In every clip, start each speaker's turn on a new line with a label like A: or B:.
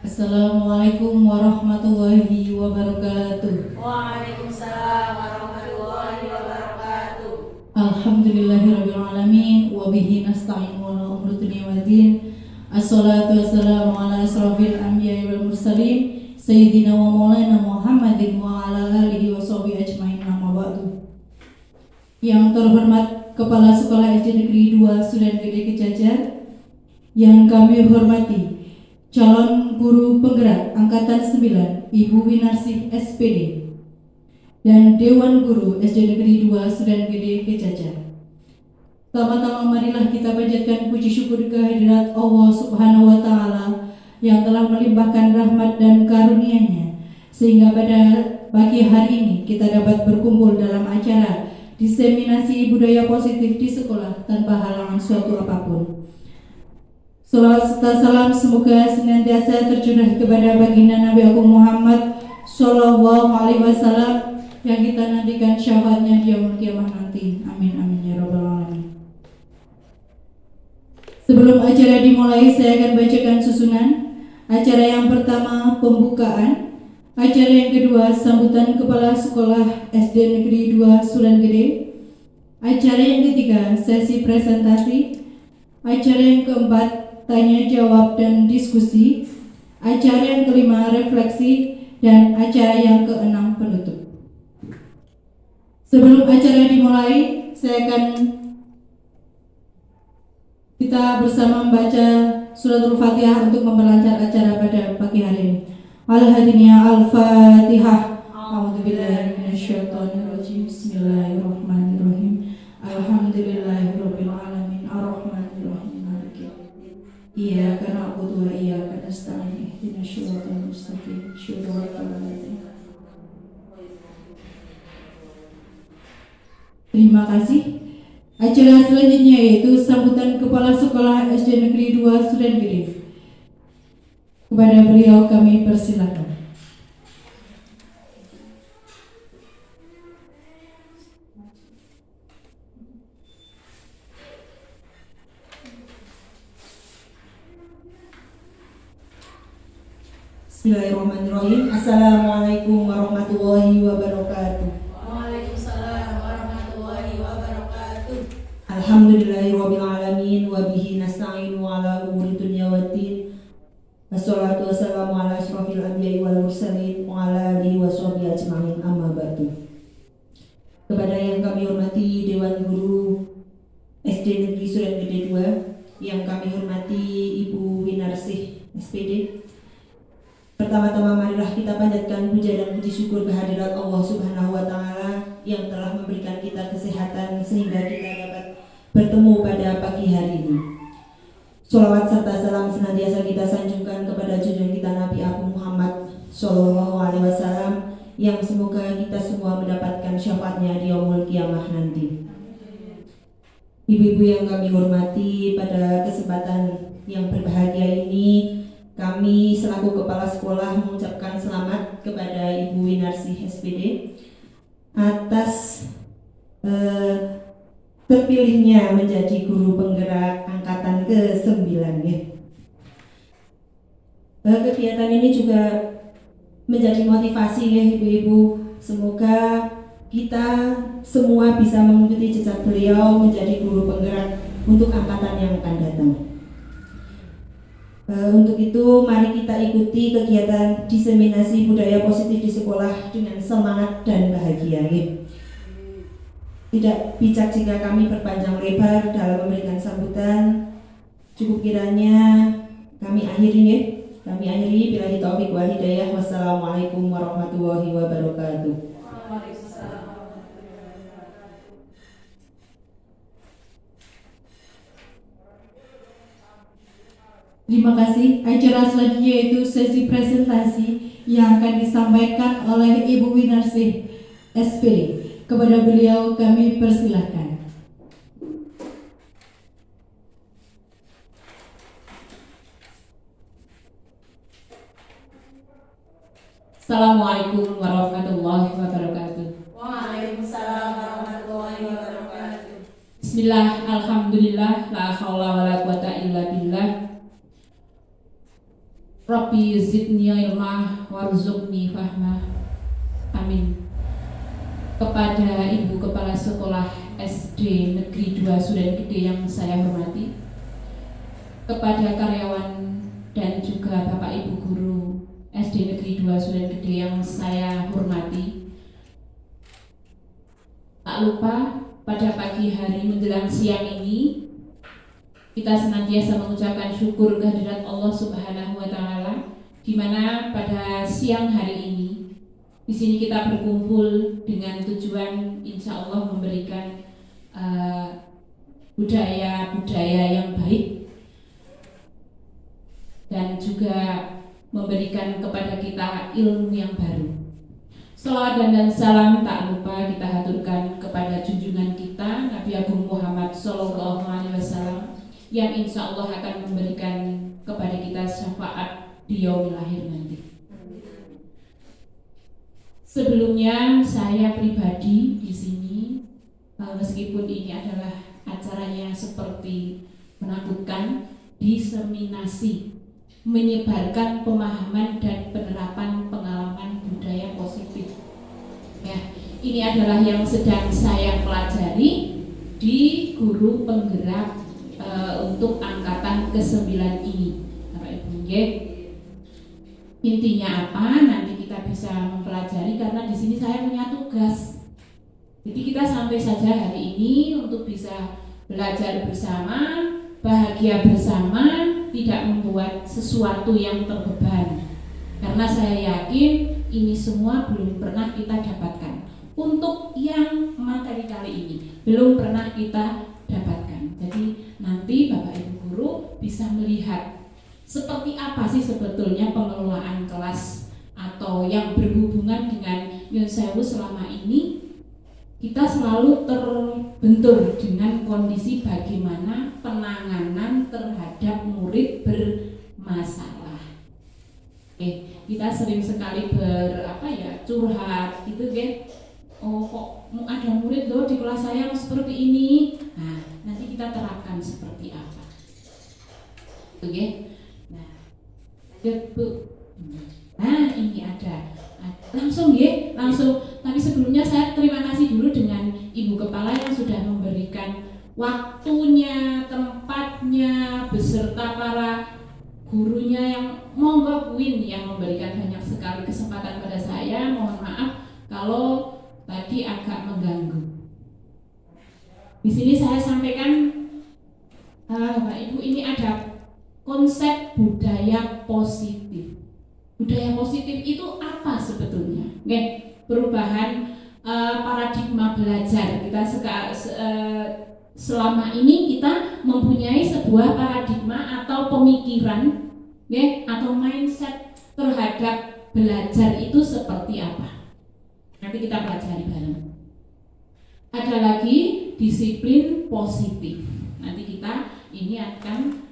A: Assalamualaikum warahmatullahi wabarakatuh.
B: Waalaikumsalam warahmatullahi wabarakatuh.
A: Alhamdulillahirabbil alamin wa bihi nasta'in wa la umuri dunya waddin. Assalatu wassalamu ala asrofil anbiya'i wal mursalin sayyidina wa maulana Muhammadin wa ala alihi wa sahbihi ajmain, amma ba'du. Yang terhormat Kepala Sekolah SD Negeri 2 Sudan Gede Kejajar, yang kami hormati calon guru penggerak Angkatan 9 Ibu Winarsih SPD dan Dewan Guru SD Negeri 2 Sudan Gede Kejajar. Pertama-tama marilah kita panjatkan puji syukur kehadirat Allah Subhanahu wa Ta'ala yang telah melimpahkan rahmat dan karunia-Nya sehingga pada pagi hari ini kita dapat berkumpul dalam acara diseminasi budaya positif di sekolah tanpa halangan suatu apapun. Salawat serta salam semoga senantiasa tercurah kepada baginda Nabi Agung Muhammad Sallallahu Alaihi Wasallam yang kita nantikan syafaatnya di yaumul kiamah nanti. Amin amin ya rabbal alamin. Sebelum acara dimulai, saya akan bacakan susunan. Acara yang pertama pembukaan, acara yang kedua sambutan Kepala Sekolah SD Negeri 2 Sudan Gede, acara yang ketiga sesi presentasi, acara yang keempat tanya jawab dan diskusi, acara yang kelima refleksi, dan acara yang keenam penutup. Sebelum acara dimulai, kita bersama membaca suratul Fatihah untuk memperlancar acara pada pagi hari ini. Al-Hadiniya Al-Fatihah. A'udzubillahi minasyaitonirrajim. Bismillahirrahmanirrahim. Alhamdulillahirabbil alamin arrahmanirrahim maliki Iyyaka na'budu wa iyyaka nasta'in ihdinas siratal mustaqim shiratal ladzina. Terima kasih. Acara selanjutnya yaitu sambutan Kepala Sekolah SD Negeri 2 Sudan Gede. Kepada beliau kami persilakan.
C: Bismillahirrahmanirrahim. Assalamualaikum warahmatullahi wabarakatuh.
B: Waalaikumsalam warahmatullahi wabarakatuh.
C: Alhamdulillahirabbil alamin wa bihi nasta'in wa ala umuri dunya waddin. Wassalatu wassalamu ala asrofil anbiya'i wal mursalin wa ala alihi wa sahbihi ajmain, amma ba'du. Kepada yang kami hormati Dewan Guru SD Negeri Sudan Gede 2, yang kami hormati Ibu Winarsih SPD, pertama-tama marilah kita panjatkan puja dan puji syukur kehadirat Allah Subhanahu wa Ta'ala yang telah memberikan kita kesehatan sehingga kita dapat bertemu pada pagi hari ini. Sholawat serta salam senantiasa kita sanjungkan kepada junjungan kita Nabi Agung Muhammad Sallallahu Alaihi Wasallam yang semoga kita semua mendapatkan syafaatnya di yaumul kiamah nanti. Ibu-ibu yang kami hormati, pada kesempatan yang berbahagia ini kami selaku Kepala Sekolah mengucapkan selamat kepada Ibu Winarsih SPD atas terpilihnya menjadi guru penggerak angkatan ke-9 ya. Kegiatan ini juga menjadi motivasi ya ibu-ibu. Semoga kita semua bisa mengikuti jejak beliau menjadi guru penggerak untuk angkatan yang akan datang. Untuk itu mari kita ikuti kegiatan diseminasi budaya positif di sekolah dengan semangat dan bahagia ya. Tidak bijak jika kami berpanjang lebar dalam memberikan sambutan. Cukup kiranya kami akhiri ya. Kami akhiri billahi taufiq wal hidayah. Wassalamualaikum warahmatullahi wabarakatuh.
A: Terima kasih. Acara selanjutnya yaitu sesi presentasi yang akan disampaikan oleh Ibu Winarsih SPD. Kepada beliau kami persilahkan.
D: Assalamualaikum warahmatullahi wabarakatuh.
B: Waalaikumsalam warahmatullahi wabarakatuh.
D: Bismillah, alhamdulillah, la haula wala quwata illa billah. Rabbi Rabbi zidni ilmah warzuqni fahmah. Amin. Kepada Ibu Kepala Sekolah SD Negeri 2 Sudan Gede yang saya hormati, kepada karyawan dan juga Bapak Ibu Guru SD Negeri 2 Sudan Gede yang saya hormati, tak lupa pada pagi hari menjelang siang ini kita senantiasa mengucapkan syukur kehadirat Allah Subhanahu wa Ta'ala, di mana pada siang hari ini di sini kita berkumpul dengan tujuan insya Allah memberikan budaya-budaya yang baik dan juga memberikan kepada kita ilmu yang baru. Salawat dan salam tak lupa kita haturkan kepada junjungan kita Nabi Agung Muhammad Sallallahu Alaihi Wasallam yang insya Allah akan memberikan kepada kita syafaat di yaumil akhir nanti. Sebelumnya saya pribadi di sini, meskipun ini adalah acaranya seperti menakutkan, diseminasi, menyebarkan pemahaman dan penerapan pengalaman budaya positif. Ya, ini adalah yang sedang saya pelajari di guru penggerak untuk angkatan ke-9 ini. Bapak Ibu, intinya apa? Nanti kita bisa mempelajari karena di sini saya punya tugas. Jadi kita sampai saja hari ini untuk bisa belajar bersama, bahagia bersama, tidak membuat sesuatu yang terbeban. Karena saya yakin ini semua belum pernah kita dapatkan. Untuk yang materi kali ini belum pernah kita dapatkan. Jadi nanti Bapak Ibu Guru bisa melihat seperti apa sih sebetulnya pengelolaan kelas atau yang berhubungan dengan Nyun Sewu selama ini. Kita selalu terbentur dengan kondisi bagaimana penanganan terhadap murid bermasalah. Kita sering sekali curhat gitu oh kok ada murid loh di kelas saya seperti ini. Nah, nanti kita terapkan seperti apa. Bu. Nah, ini ada. Langsung. Tapi sebelumnya saya terima kasih dulu dengan Ibu Kepala yang sudah memberikan waktunya, tempatnya, beserta para gurunya yang monggo Win yang memberikan banyak sekali kesempatan pada saya. Mohon maaf kalau tadi agak mengganggu. Di sini saya sampaikan, Bapak Ibu, ini ada konsep budaya positif. Budaya positif itu apa sebetulnya? Perubahan paradigma belajar. Kita selama ini kita mempunyai sebuah paradigma atau pemikiran, atau mindset terhadap belajar itu seperti apa? Nanti kita pelajari bareng. Ada lagi disiplin positif. Nanti kita ini akan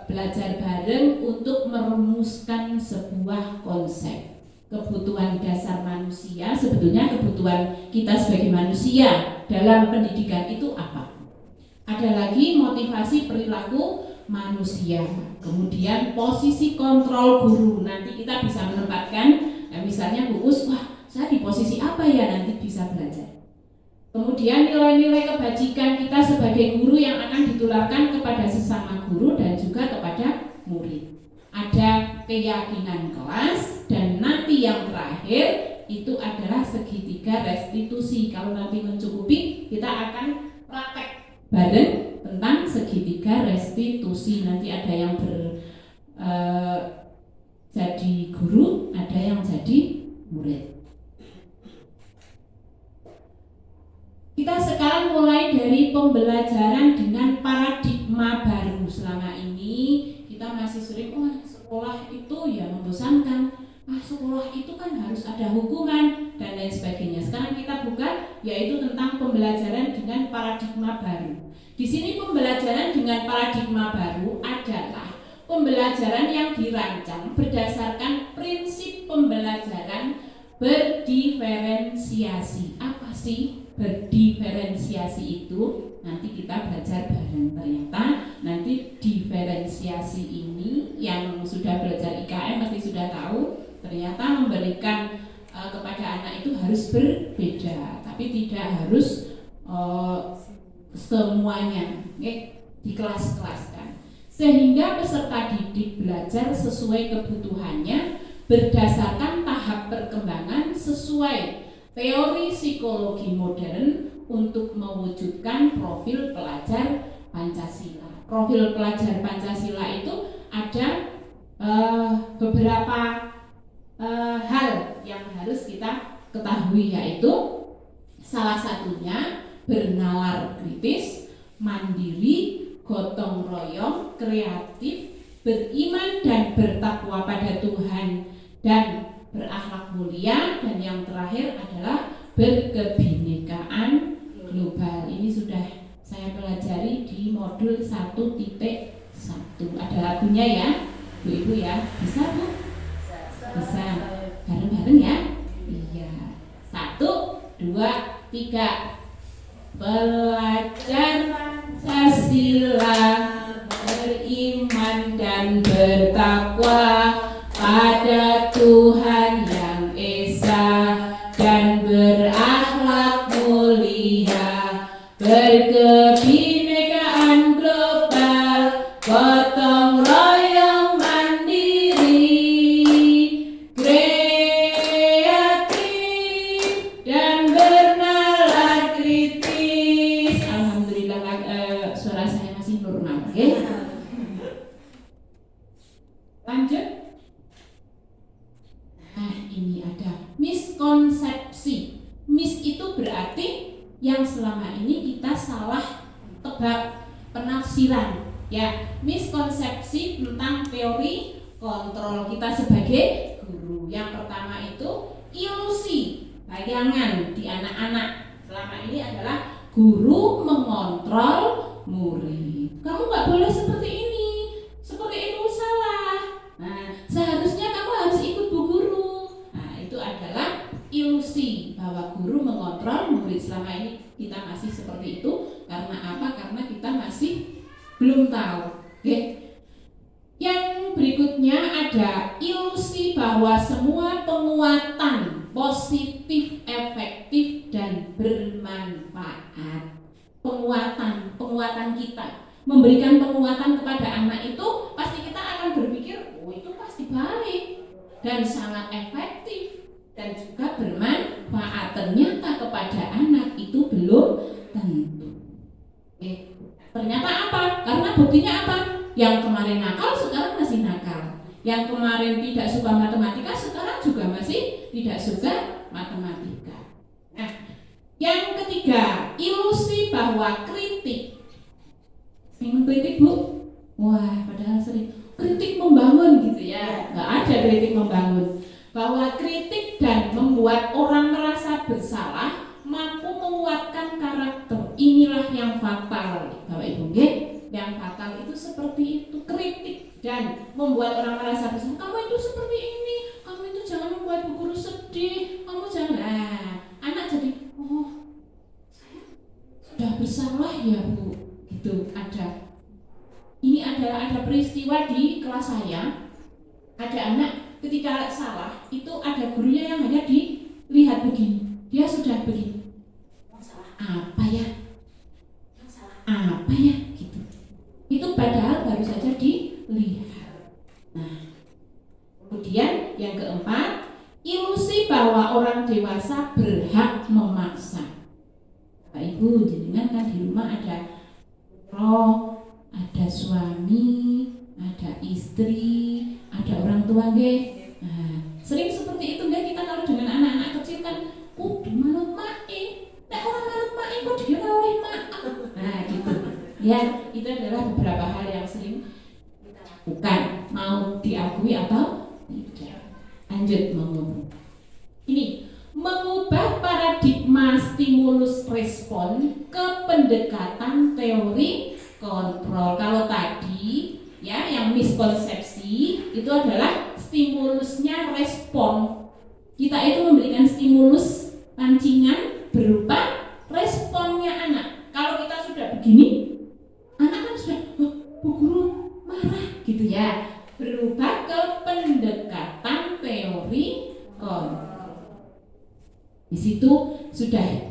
D: belajar bareng untuk merumuskan sebuah konsep. Kebutuhan dasar manusia, sebetulnya kebutuhan kita sebagai manusia dalam pendidikan itu apa? Ada lagi motivasi perilaku manusia. Kemudian posisi kontrol guru. Nanti kita bisa menempatkan, misalnya Bu Us, saya di posisi apa ya, nanti bisa belajar. Kemudian nilai-nilai kebajikan kita sebagai guru yang akan ditularkan kepada sesama guru dan juga kepada murid. Ada keyakinan kelas dan nanti yang terakhir itu adalah segitiga restitusi. Kalau nanti mencukupi, kita akan praktek bareng tentang segitiga restitusi. Nanti ada yang jadi guru, ada yang jadi murid. Kita sekarang mulai dari pembelajaran dengan paradigma baru. Selama ini kita masih sering, sekolah itu ya membosankan, sekolah itu kan harus ada hukuman dan lain sebagainya. Sekarang kita buka yaitu tentang pembelajaran dengan paradigma baru. Di sini pembelajaran dengan paradigma baru adalah pembelajaran yang dirancang berdasarkan prinsip pembelajaran berdiferensiasi. Apa sih berdiferensiasi itu? Nanti kita belajar bareng. Ternyata nanti diferensiasi ini yang sudah belajar IKM pasti itu harus berbeda, tapi tidak harus semuanya di kelas-kelaskan, sehingga peserta didik belajar sesuai kebutuhannya berdasarkan tahap perkembangan sesuai teori psikologi modern untuk mewujudkan profil pelajar Pancasila. Profil pelajar Pancasila itu ada beberapa hal yang harus kita ketahui, yaitu salah satunya bernalar kritis, mandiri, gotong royong, kreatif, beriman dan bertakwa pada Tuhan dan berakhlak mulia, dan yang terakhir adalah berkebinekaan global. Ini sudah saya pelajari di modul 1.1. Ada lagunya ya, Bu Ibu ya. Bisa Bu? Bisa. Bareng-bareng ya. Iya. 1, 2, 3. Belajar Pancasila, beriman dan bertakwa pada Tuhan yang Esa, dan berakhlak mulia, berkebinekaan global, gotong royong mandiri, kreatif dan bernalar kritis. Alhamdulillah, suara saya masih normal, oke? Lanjut. Nah, ini ada miskonsepsi. Mis itu berarti yang selama ini kita salah tebak penafsiran, ya. Miskonsepsi tentang teori kontrol kita sebagai guru. Yang pertama itu ilusi, bayangan di anak-anak selama ini adalah guru mengontrol murid. Kamu nggak boleh seperti ini, seperti itu salah. Nah, seharusnya kamu harus ikut bu guru. Nah, itu adalah ilusi bahwa guru mengontrol murid. Selama ini kita masih seperti itu. Karena apa? Karena kita masih belum tahu. Oke. Yang berikutnya ada ilusi bahwa semua penguatan positif, efektif, dan bermanfaat. Penguatan kita, memberikan penguatan kepada anak itu pasti kita akan berpikir, oh itu pasti baik dan sangat efektif dan juga bermanfaat. Ternyata kepada anak itu belum tentu. Ternyata apa? Karena buktinya apa? Yang kemarin nakal sekarang masih nakal. Yang kemarin tidak suka matematika sekarang juga masih tidak suka matematika. Nah, yang ketiga, ilusi bahwa kritik. Sering mengkritik Bu? Wah, padahal sering. Kritik membangun gitu ya. Nggak ada kritik membangun. Bahwa kritik dan membuat orang merasa bersalah mampu menguatkan karakter. Inilah yang fatal, Bapak Ibu. Yang fatal itu seperti itu, kritik dan membuat orang merasa bersalah. Kamu itu seperti ini, kamu itu jangan membuat bu guru sedih, kamu jangan. Nah, anak jadi, oh, saya sudah bersalah ya Bu. Gitu ada. Ini ada peristiwa di kelas saya. Ada anak ketika salah itu ada gurunya yang hanya dilihat begini. Dia sudah begini. Apa ya? Apa ya? Gitu. Itu padahal baru saja dilihat. Nah, kemudian yang keempat, ilusi bahwa orang dewasa berhak memaksa. Bapak Ibu, jenengan kan di rumah ada roh, ada suami, ada istri, ada orang tua nggih. Nah, sering seperti itu nggih kita kalau dengan anak-anak kecil kan, kudu manut mae. Nek ora manut mae kok dia ora oleh maaf. Nah, gitu. Ya, itu adalah beberapa hal yang sering kita lakukan, mau diakui atau tidak. Lanjut ngomong. Ini mengubah paradigma stimulus respon ke pendekatan teori kontrol. Kalau tadi ya yang miskonsepsi itu adalah stimulusnya respon. Kita itu memberikan stimulus pancingan berupa responnya anak. Kalau kita sudah begini, anak kan sudah, oh, bu guru marah gitu ya. Berubah ke pendekatan teori kontrol. Di situ sudah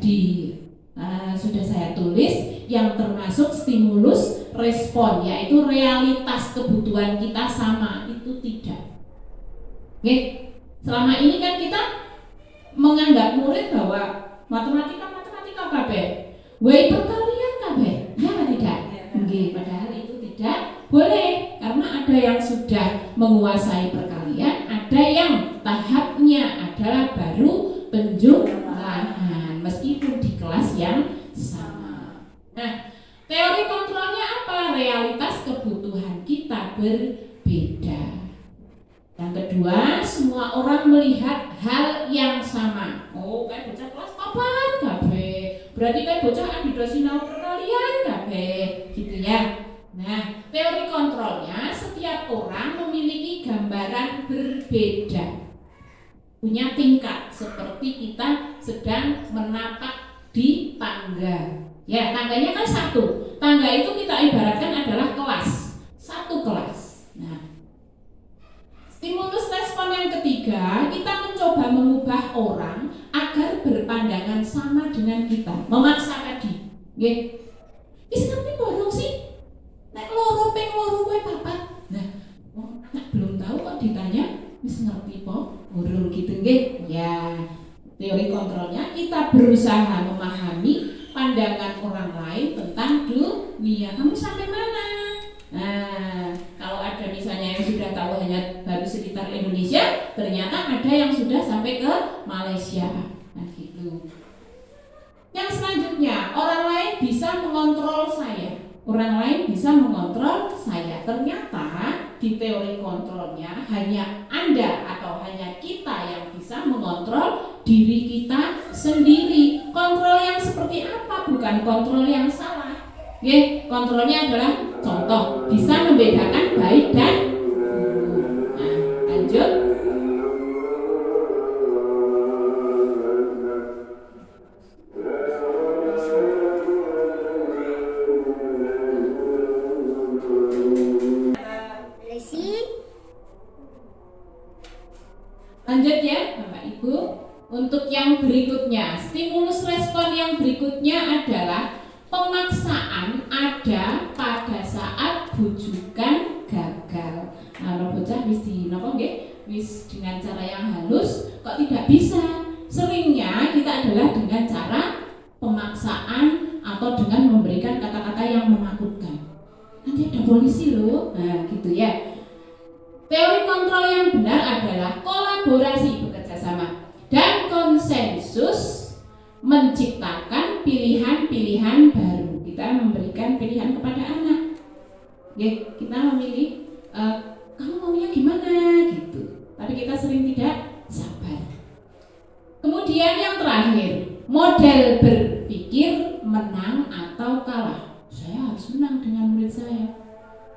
D: saya tulis yang termasuk stimulus respon, yaitu realitas kebutuhan kita sama, itu tidak. Oke, selama ini kan kita menganggap murid bahwa matematika kabeh, wei perkalian kabeh, ya atau tidak? Oke, padahal itu tidak boleh, karena ada yang sudah menguasai perkalian, ada yang tahapnya adalah baru penjumlahan meskipun di kelas yang sama. Nah, teori kontrolnya apa? Realitas kebutuhan kita berbeda. Yang kedua, semua orang melihat hal yang sama. Oh, kayak bocah kelas papat kabeh. Berarti kayak bocah adidas sinau perkalian kabeh, gitu ya. Nah, teori kontrolnya setiap orang memiliki gambaran berbeda. Punya tingkat, seperti kita sedang menapak di tangga. Ya, tangganya kan satu. Tangga itu kita ibaratkan adalah kelas, satu kelas. Nah, stimulus respon yang ketiga, kita mencoba mengubah orang agar berpandangan sama dengan kita, memaksa tadi. Nggih. Wis ngerti borong sih? Nek loro ping loro kowe papat. Nah, nek belum tahu kok ditanya wis ngerti po? Urung gitu nggih. Ya, teori kontrolnya kita berusaha memahami pandangan orang lain tentang dunia. Kamu sampai mana? Nah, kalau ada misalnya yang sudah tahu hanya baru sekitar Indonesia, ternyata ada yang sudah sampai ke Malaysia. Nah, gitu. Yang selanjutnya, orang lain bisa mengontrol saya. Orang lain bisa mengontrol saya. Ternyata di teori kontrolnya hanya Anda atau hanya kita yang bisa mengontrol diri kita sendiri. Kontrol yang seperti apa? Bukan kontrol yang salah. Oke, kontrolnya adalah contoh, bisa membedakan baik dan buruk. Nah, lanjut. Lanjut ya Bapak Ibu. Untuk yang berikutnya, stimulus respon yang berikutnya adalah pemaksaan ada pada saat bujukan gagal. Nah, bocah wis di napa nggih? Wis dengan cara yang halus kok tidak bisa. Seringnya kita adalah dengan cara pemaksaan atau dengan memberikan kata-kata yang menakutkan. Nanti ada polisi loh. Nah, gitu ya. Teori kontrol yang benar adalah kolaborasi, bekerja sama, dan konsensus menciptakan pilihan-pilihan baru. Kita memberikan pilihan kepada anak. Ya, kita memilih kamu maunya gimana gitu. Tapi kita sering tidak sabar. Kemudian yang terakhir, model berpikir menang atau kalah. Saya harus menang dengan murid saya.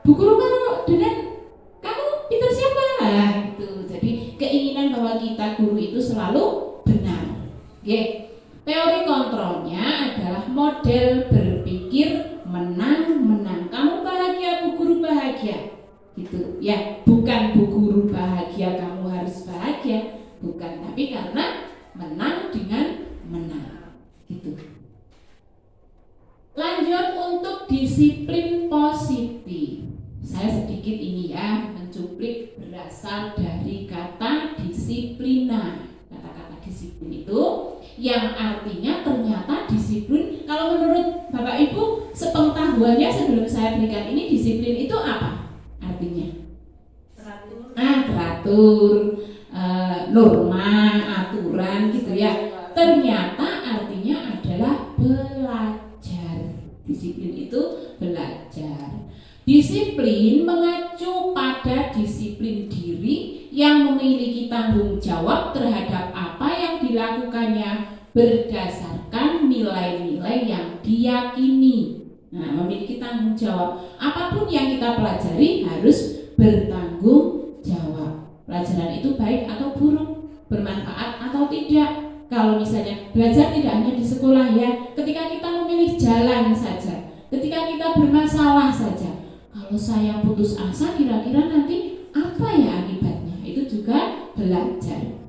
D: Bu guru, kalau dengan kamu pintar siapa? Nah, gitu. Jadi keinginan bahwa kita guru itu selalu benar. Oke. Teori kontrolnya adalah model berpikir menang-menang. Kamu bahagia, Bu Guru bahagia. Gitu ya. Bukan Bu Guru bahagia, kamu harus bahagia. Bukan, tapi karena menang dengan menang. Gitu. Lanjut untuk disiplin positif. Saya sedikit ini ya mencuplik berasal dari kata disiplina. Kata-kata disiplin itu yang artinya ternyata disiplin, kalau menurut Bapak Ibu sepengetahuannya sebelum saya berikan ini, disiplin itu apa artinya? Teratur, norma, aturan gitu ya. Ternyata artinya adalah belajar. Disiplin itu belajar. Disiplin mengacu pada disiplin diri yang memiliki tanggung jawab terhadap apa yang dilakukannya berdasarkan nilai-nilai yang diyakini. Nah, memiliki tanggung jawab. Apapun yang kita pelajari harus bertanggung jawab. Pelajaran itu baik atau buruk, bermanfaat atau tidak. Kalau misalnya belajar tidak hanya di sekolah ya, ketika kita memilih jalan saja, ketika kita bermasalah saja. Kalau saya putus asa, kira-kira nanti apa ya akibatnya? Itu juga belajar.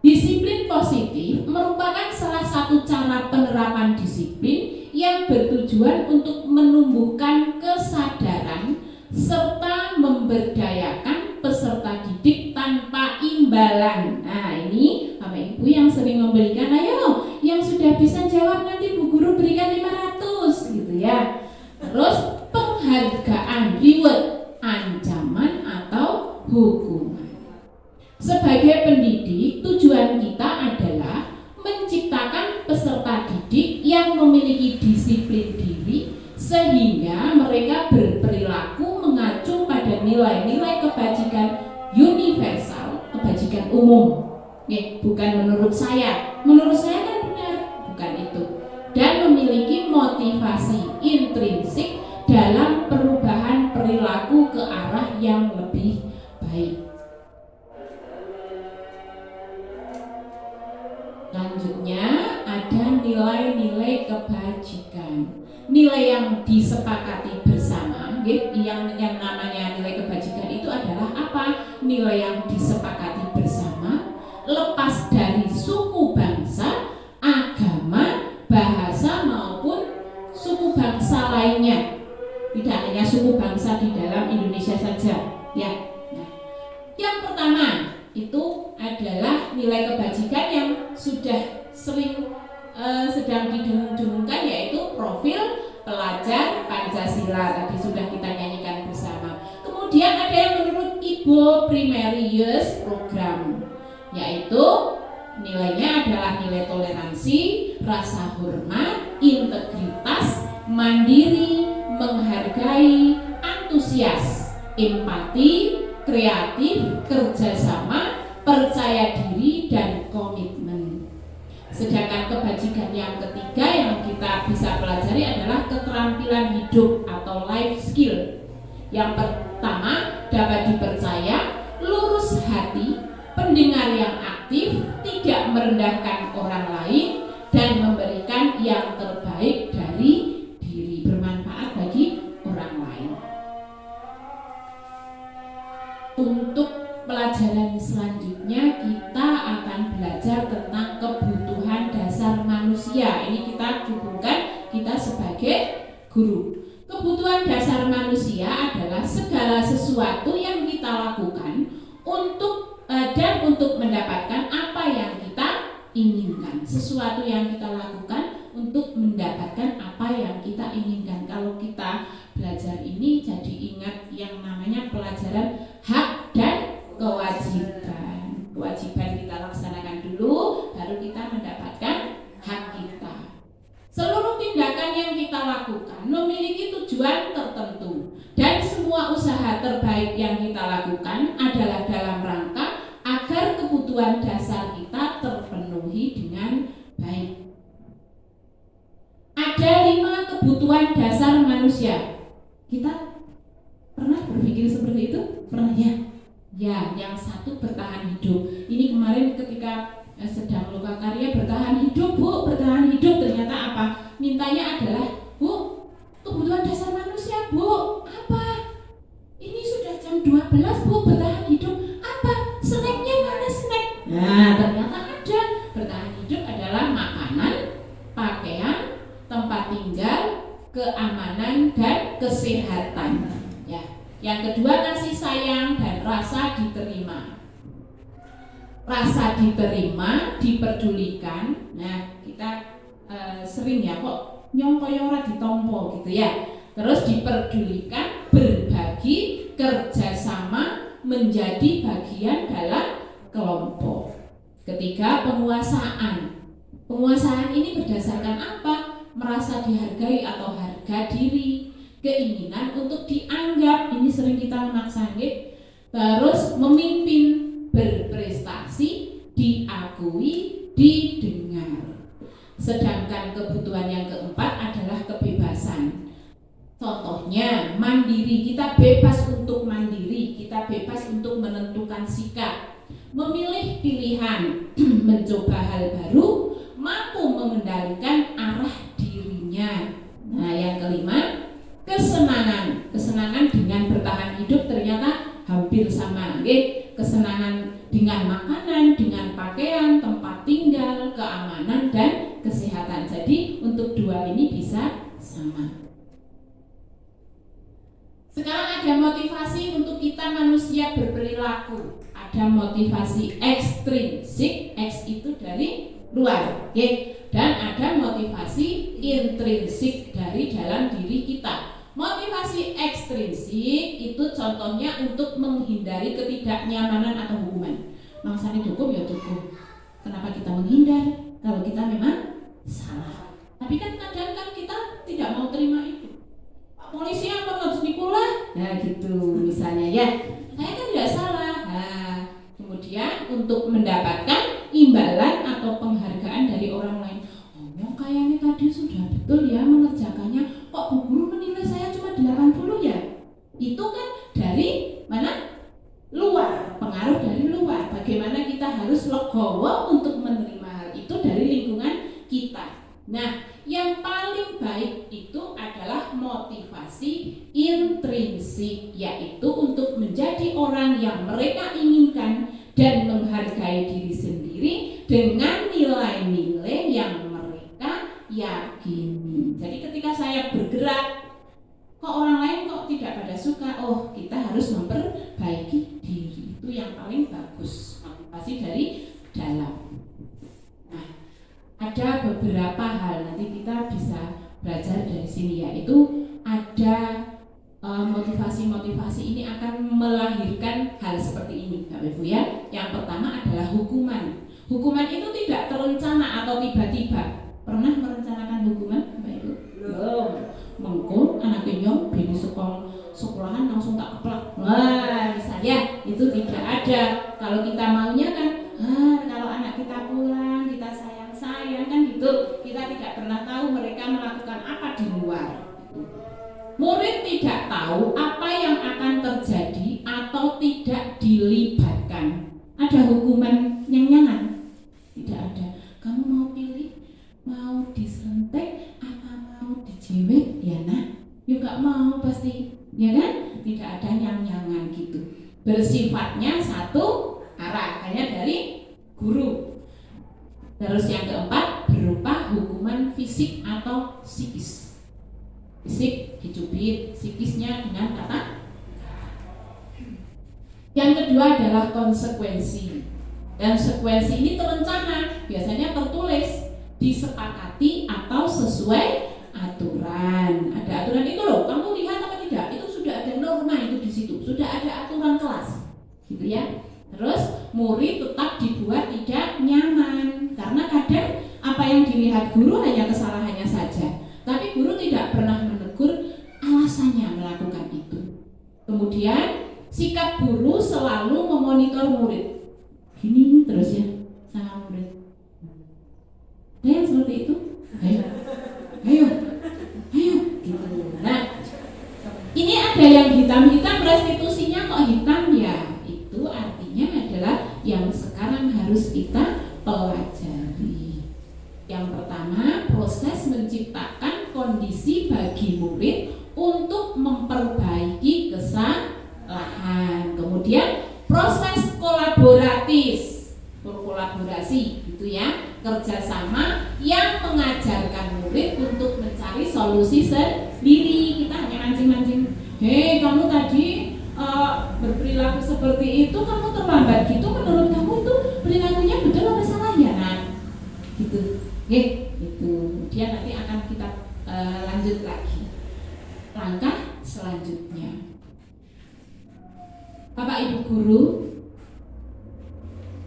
D: Disiplin positif merupakan bertujuan untuk menumbuhkan kesadaran serta memberdayakan peserta didik tanpa imbalan. Nah, ini Bapak Ibu yang sering memberikan, ayo yang sudah bisa jawab nanti Bu Guru berikan 500 gitu ya. Terus penghargaan, reward, ancaman atau hukuman. Sebagai pendidik, tujuan kita adalah menciptakan peserta didik yang memiliki disiplin diri sehingga mereka berperilaku mengacu pada nilai-nilai kebajikan universal, kebajikan umum. Bukan menurut saya kan benar, bukan itu. Dan memiliki motivasi intrinsik dalam perubahan perilaku ke arah yang lebih baik. Selanjutnya ada nilai-nilai kebajikan. Nilai yang disepakati bersama, yang namanya nilai kebajikan itu adalah apa? Nilai yang disepakati bersama, lepas dari suku bangsa, agama, bahasa maupun suku bangsa lainnya. Tidak hanya suku bangsa di dalam Indonesia saja, ya. Nah, yang pertama itu adalah nilai kebajikan yang sudah sedang didengung-dengungkan, yaitu profil pelajar Pancasila. Tadi sudah kita nyanyikan bersama. Kemudian ada yang menurut Ibo Primary Years Program, yaitu nilainya adalah nilai toleransi, rasa hormat, integritas, mandiri, menghargai, antusias, empati, kreatif, kerjasama, percaya diri, dan komitmen. Sedangkan kebajikan yang ketiga yang kita bisa pelajari adalah keterampilan hidup atau life skill. Yang pertama, dapat dipercaya, lurus hati, pendengar yang aktif, tidak merendahkan orang lain, dan memberikan yang terbaik dari diri, bermanfaat bagi orang lain. Untuk pelajaran selanjutnya kita akan belajar tentang kebutuhan dasar manusia. Ini kita hubungkan kita sebagai guru. Kebutuhan dasar manusia adalah segala sesuatu yang kita lakukan untuk mendapatkan apa yang kita inginkan. Sesuatu yang kita lakukan untuk mendapatkan apa yang kita inginkan. Kalau kita belajar ini jadi ingat yang namanya pelajaran hak dan kewajiban. Kewajiban kita laksanakan dulu, baru kita mendapatkan hak kita. Seluruh tindakan yang kita lakukan memiliki tujuan tertentu, dan semua usaha terbaik yang kita lakukan adalah dalam rangka agar kebutuhan dasar kita terpenuhi dengan baik. Ada 5 kebutuhan dasar manusia. Kita pernah berpikir seperti itu? Pernah ya? Ya, yang satu bertahan hidup. Ini kemarin ketika sedang loka karya bertahan hidup, Bu, bertahan hidup, ternyata apa? Mintanya adalah, Bu, kebutuhan dasar manusia, Bu, apa? Ini sudah jam 12, Bu, bertahan hidup. Apa? Snacknya mana snack? Nah, ternyata ada. Bertahan hidup adalah makanan, pakaian, tempat tinggal, keamanan, dan kesehatan. Ya. Yang kedua, kasih sayang dan rasa diterima. Rasa diterima, diperdulikan. Nah, kita sering ya kok nyongkoy ora ditompo gitu ya. Terus diperdulikan, berbagi, kerjasama, menjadi bagian dalam kelompok. Ketiga, penguasaan. Penguasaan ini berdasarkan apa? Merasa dihargai atau harga diri, keinginan untuk dianggap, ini sering kita memaksa. Terus memimpin, berprestasi, diakui, didengar. Sedangkan kebutuhan yang keempat adalah kebebasan. Contohnya mandiri, kita bebas untuk mandiri, kita bebas untuk menentukan sikap, memilih pilihan, mencoba hal baru, mampu mengendalikan arah dirinya. Nah, yang kelima, kesenangan. Kesenangan dengan bertahan hidup ternyata hampir sama. Kesenangan dengan makanan, dengan pakaian, tempat tinggal, keamanan, dan kesehatan. Jadi untuk dua ini bisa bersama. Sekarang ada motivasi untuk kita manusia berperilaku. Ada motivasi ekstrinsik, X itu dari luar, okay? Dan ada motivasi intrinsik dari dalam diri kita. Motivasi ekstrinsik itu contohnya untuk menghindari ketidaknyamanan atau hukuman. Mangsane hukum ya hukum. Kenapa kita menghindar? Kalau kita memang salah. Tapi kan kadang kan kita tidak mau terima itu. Polisi apa harus dikulah? Nah gitu misalnya ya. Saya kan tidak salah. Nah, kemudian untuk mendapatkan imbalan atau penghargaan dari orang lain. Oh, kayaknya tadi sudah betul ya mengerjakannya. Kok Bu Guru menilai saya cuma 80 ya? Itu kan dari mana? Luar, pengaruh dari luar. Bagaimana kita harus legowo untuk menerima hal itu dari lingkungan kita. Nah, yang paling baik itu adalah motivasi intrinsik, yaitu untuk menjadi orang yang mereka inginkan dan menghargai diri sendiri dengan nilai-nilai yang mereka yakini. Jadi ketika saya bergerak, kok orang lain kok tidak pada suka, oh kita harus memperbaiki diri. Itu yang paling bagus, motivasi dari dalam. Ada beberapa hal nanti kita bisa belajar dari sini, yaitu ada motivasi-motivasi ini akan melahirkan hal seperti ini, Bapak Ibu ya. Yang pertama adalah hukuman. Hukuman itu tidak terencana atau tiba-tiba. Pernah merencanakan hukuman, Bapak Ibu? Belum. Mengko anak nyong bini sekolahan langsung tak keplak. Wah, misalnya itu tidak ada. Kalau kita maunya kan, kalau anak kita pulang, kita sayang kan gitu, kita tidak pernah tahu mereka melakukan apa di luar. Murid tidak tahu apa yang akan terjadi atau tidak dilibatkan. Ada hukuman nyang-nyangan? Tidak ada. Kamu mau pilih, mau disentek apa mau dijewek? Ya nah, yuk gak mau pasti, ya kan? Tidak ada nyang-nyangan gitu. Bersifatnya satu arah, hanya dari guru. Terus yang keempat berupa hukuman fisik atau psikis. Fisik dicubit, psikisnya dengan kata. Yang kedua adalah konsekuensi. Konsekuensi ini terencana, biasanya tertulis, disepakati atau sesuai aturan. Ada aturan itu loh, kamu lihat apa tidak? Itu sudah ada norma itu di situ, sudah ada aturan kelas, gitu ya. Terus murid tetap dibuat tidak nyaman karena kadang apa yang dilihat guru hanya kesalahannya saja, tapi guru tidak pernah menegur alasannya melakukan itu. Kemudian sikap guru selalu memonitor murid, gini terus ya sama murid. Ada yang seperti itu? Ayo gitu. Nah, ini ada yang hitam-hitam, restitusinya kok hitam ya? Itu artinya adalah yang sekarang harus kita pelajari. Yang pertama, proses menciptakan kondisi bagi murid untuk memperbaiki kesalahan. Kemudian proses kolaborasi gitu ya, kerjasama yang mengajarkan murid untuk mencari solusi sendiri. Kita hanya mancing-mancing, hei kamu tadi berperilaku seperti itu, kamu terlambat gitu, menurut kamu itu perilakunya betul apa salah ya? Nah, gitu. Itu. Kemudian nanti akan kita lanjut lagi. Langkah selanjutnya. Bapak Ibu guru,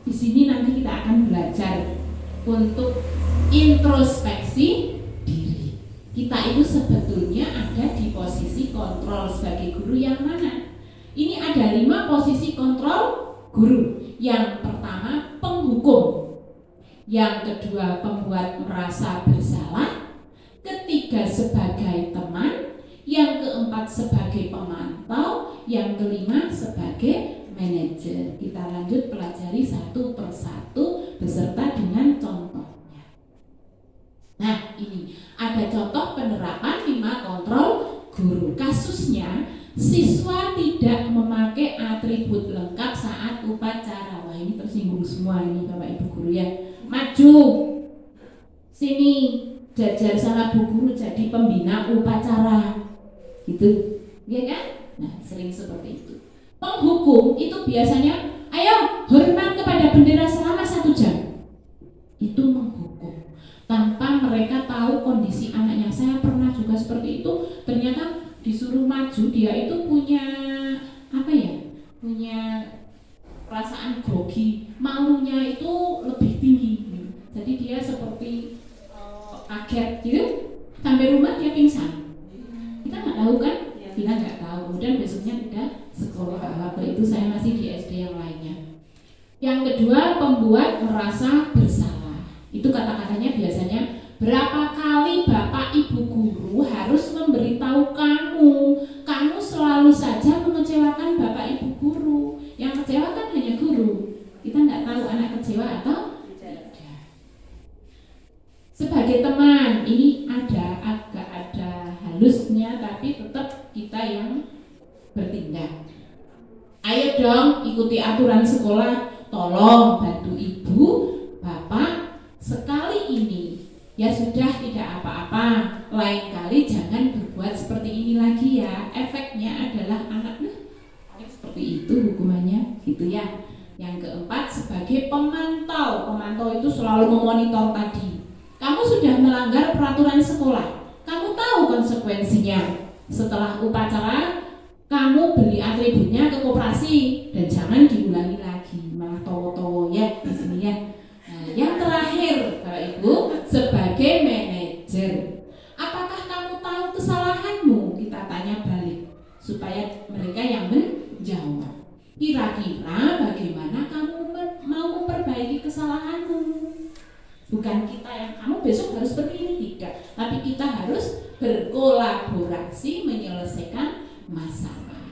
D: di sini nanti kita akan belajar untuk introspeksi diri. Kita itu sebetulnya ada di posisi kontrol sebagai guru yang mana? Ini ada 5 posisi kontrol guru. Yang pertama penghukum, yang kedua pembuat merasa bersalah, ketiga sebagai teman, yang keempat sebagai pemantau, yang kelima sebagai manajer. Kita lanjut pelajari satu persatu beserta dengan contohnya. Nah, ini ada contoh penerapan 5 kontrol guru. Kasusnya, siswa tidak memakai atribut lengkap saat upacara. Wah, ini tersinggung semua ini Bapak Ibu guru ya. Maju, sini, Jajar sama Bu Guru jadi pembina upacara, gitu, ya kan? Nah, sering seperti itu. Penghukum itu biasanya, ayo hormat kepada bendera selama 1 jam. Itu menghukum tanpa mereka tahu kondisi anaknya. Saya pernah juga seperti itu. Ternyata disuruh maju, dia itu punya apa ya? Punya perasaan grogi, malunya itu lebih tinggi. Jadi dia seperti kaget gitu, sampai rumah dia pingsan. Kita nggak tahu kan? Kita nggak tahu. Kemudian besoknya tidak sekolah. Waktu itu saya masih di SD yang lainnya. Yang kedua, pembuat merasa bersalah. Itu kata-katanya biasanya, berapa kali Bapak Ibu Guru harus memberitahu kamu, kamu selalu saja mengecewakan Bapak Ibu Guru. Yang kecewa kan hanya guru. Kita nggak tahu anak kecewa atau tidak. Sebagai teman, ini agak ada halusnya, tapi tetap kita yang bertindak. Ayo dong ikuti aturan sekolah, tolong bantu ibu, bapak sekali ini. Ya sudah, tidak apa-apa, lain kali jangan berbuat seperti ini lagi ya. Efeknya adalah anak seperti itu hukumannya, gitu ya. Yang keempat, sebagai pemantau. Pemantau itu selalu memonitor tadi. Kamu sudah melanggar peraturan sekolah, kamu tahu konsekuensinya. Setelah upacara, kamu beli atributnya ke koperasi dan jangan diulangi lagi. Malah towo-towo ya di sini ya. Nah, yang terakhir, Bapak Ibu, sebagai manajer, apakah kamu tahu kesalahanmu? Kita tanya balik supaya mereka yang menjawab. Kira-kira bagaimana kamu mau memperbaiki kesalahanmu? Bukan kita yang kamu besok harus seperti ini, tidak. Tapi kita harus berkolaborasi menyelesaikan masalah.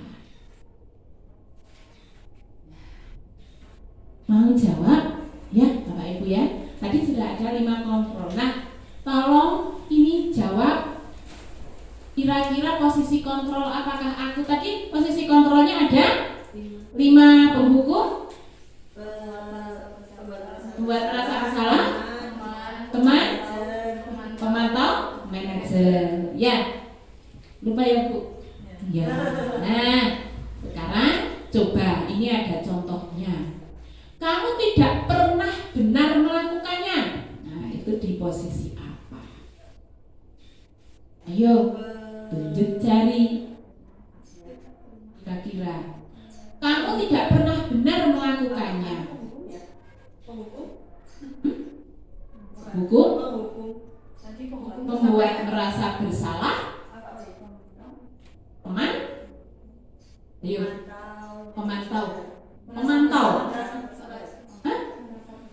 D: Mau jawab? Ya, Bapak Ibu ya. Tadi sudah ada 5 kontrol. Nah, tolong ini jawab. Kira-kira posisi kontrol apakah aku tadi? Posisi kontrolnya ada 5 penghukum, buat rasa bersalah, teman, pemantau, manajer. Ya, lupa ya Bu. Ya. Nah, sekarang coba ini ada contohnya. Kamu tidak pernah benar melakukannya. Nah, itu di posisi apa? Ayo, tunjuk jari. Kira-kira kamu tidak pernah benar melakukannya. Hukum, membuat merasa bersalah, teman, ayo, pemantau. Hah?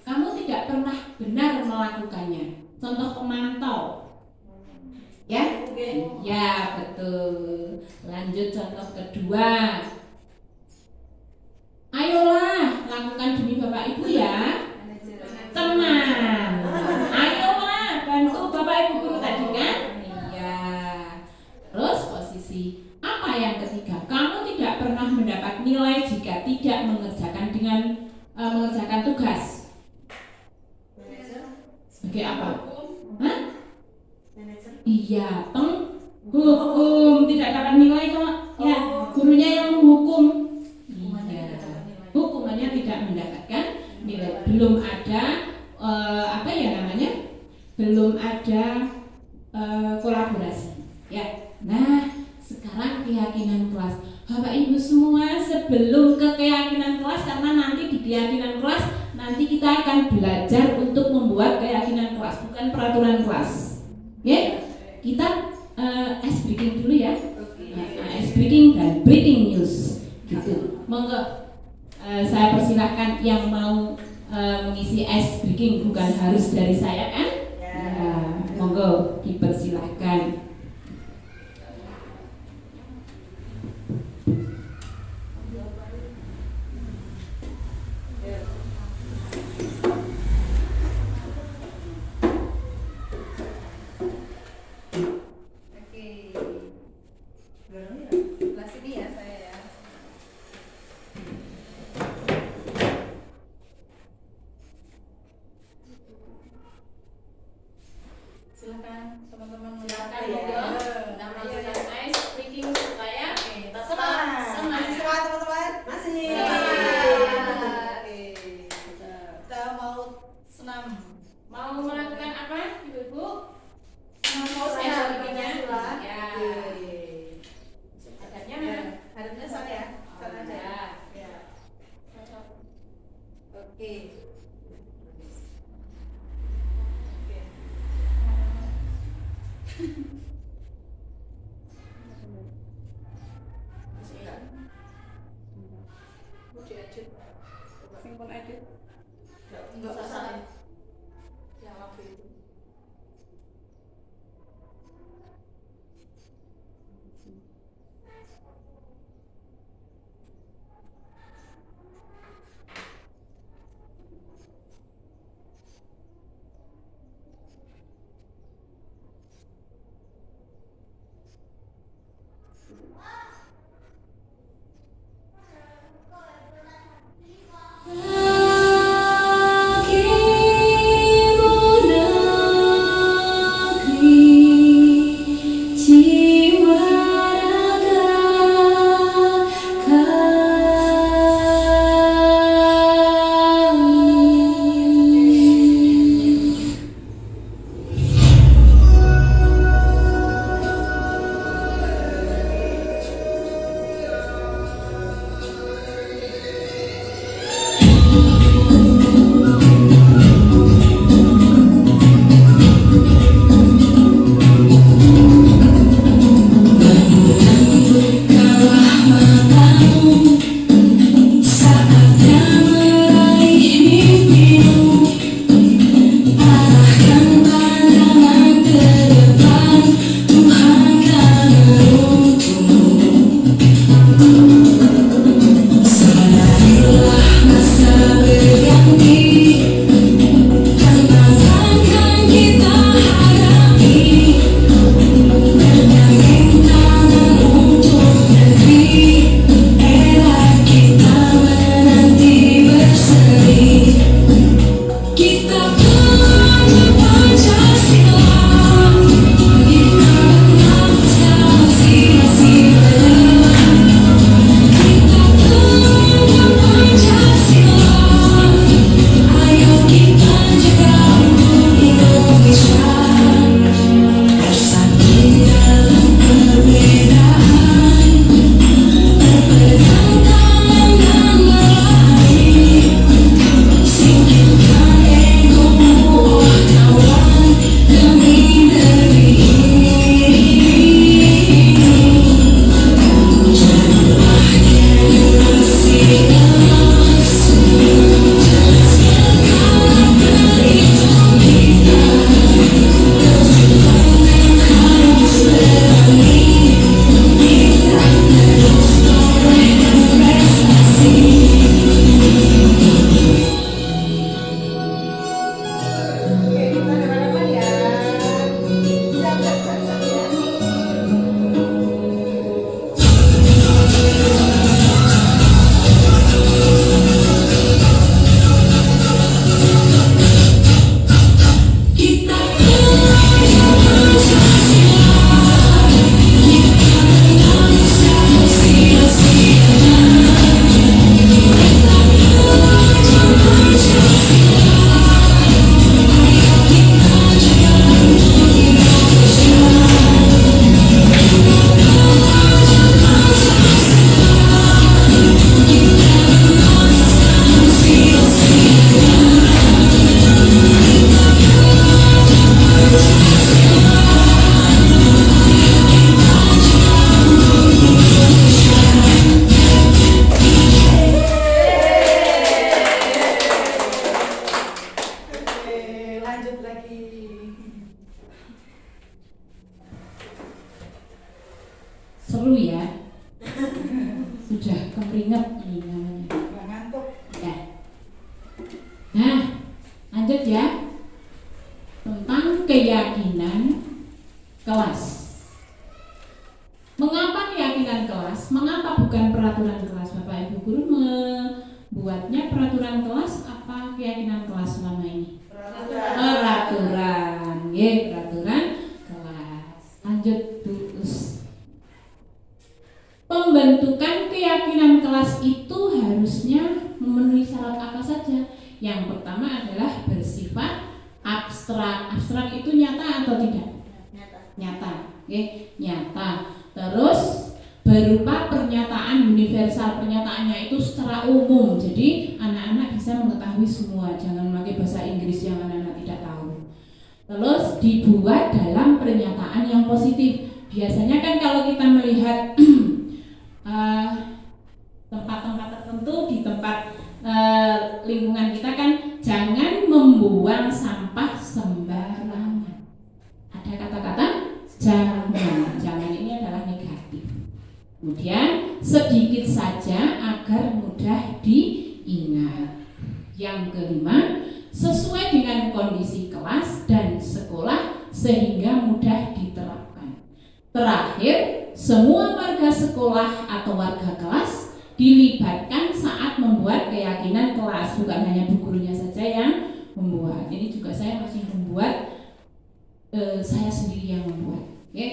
D: Kamu tidak pernah benar melakukannya. Contoh pemantau. Ya? Ya, betul. Lanjut contoh kedua. Ayolah, lakukan demi Bapak Ibu ya. Teman. Ayolah, bantu Bapak Ibu Guru tadi kan? Iya. Terus posisi apa yang ketiga? Kamu tidak pernah mendapat nilai jika tidak mengerjakan tugas. Sebagai apa? Hah? Iya, hukum tidak dapat nilai kok. Ya, gurunya yang menghukum. Iya. Hukumannya tidak mendapatkan nilai. Belum ada belum ada kolaborasi. Ya. Nah, sekarang keyakinan kelas. Bapak Ibu semua, sebelum ke keyakinan kelas, karena nanti di keyakinan kelas nanti kita akan belajar untuk membuat keyakinan kelas, bukan peraturan kelas. Ya, kita ice breaking dulu ya. Ice breaking dan breaking news, gitu. Monggo, saya persilahkan yang mau mengisi ice breaking, bukan harus dari saya kan? Ya, monggo dipersilahkan.
B: Enggak usah. Yang waktu itu.
D: Seru ya. Sudah keringet ini namanya.
B: Nggak ngantuk.
D: Ya. Nah, lanjut ya. Tentang keyakinan kelas. Mengapa keyakinan kelas? Mengapa bukan peraturan kelas? Bapak Ibu guru membuatnya peraturan kelas apa keyakinan kelas selama ini? Peraturan. Ya, peraturan kelas. Lanjut terus. Pembentukan keyakinan kelas itu harusnya memenuhi syarat apa saja? Yang pertama adalah bersifat abstrak. Abstrak itu nyata atau tidak? Nyata. Oke, nyata. Terus berupa pernyataan universal. Pernyataannya itu secara umum. Jadi anak-anak bisa mengetahui semua. Jangan pakai bahasa Inggris yang anak-anak tidak tahu. terus dibuat dalam pernyataan yang positif. Biasanya kan kalau kita melihat tempat-tempat tertentu di tempat lingkungan kita kan, jangan membuang sampah sembarangan. Ada kata-kata jangan ini adalah negatif. Kemudian sedikit saja agar mudah diingat. Yang kelima, sesuai dengan kondisi kelas dan sekolah sehingga mudah diterapkan. Terakhir, semua warga sekolah atau warga kelas dilibatkan saat membuat keyakinan kelas, bukan hanya bu gurunya saja yang membuat. Ini juga saya masih membuat, saya sendiri yang membuat. Oke.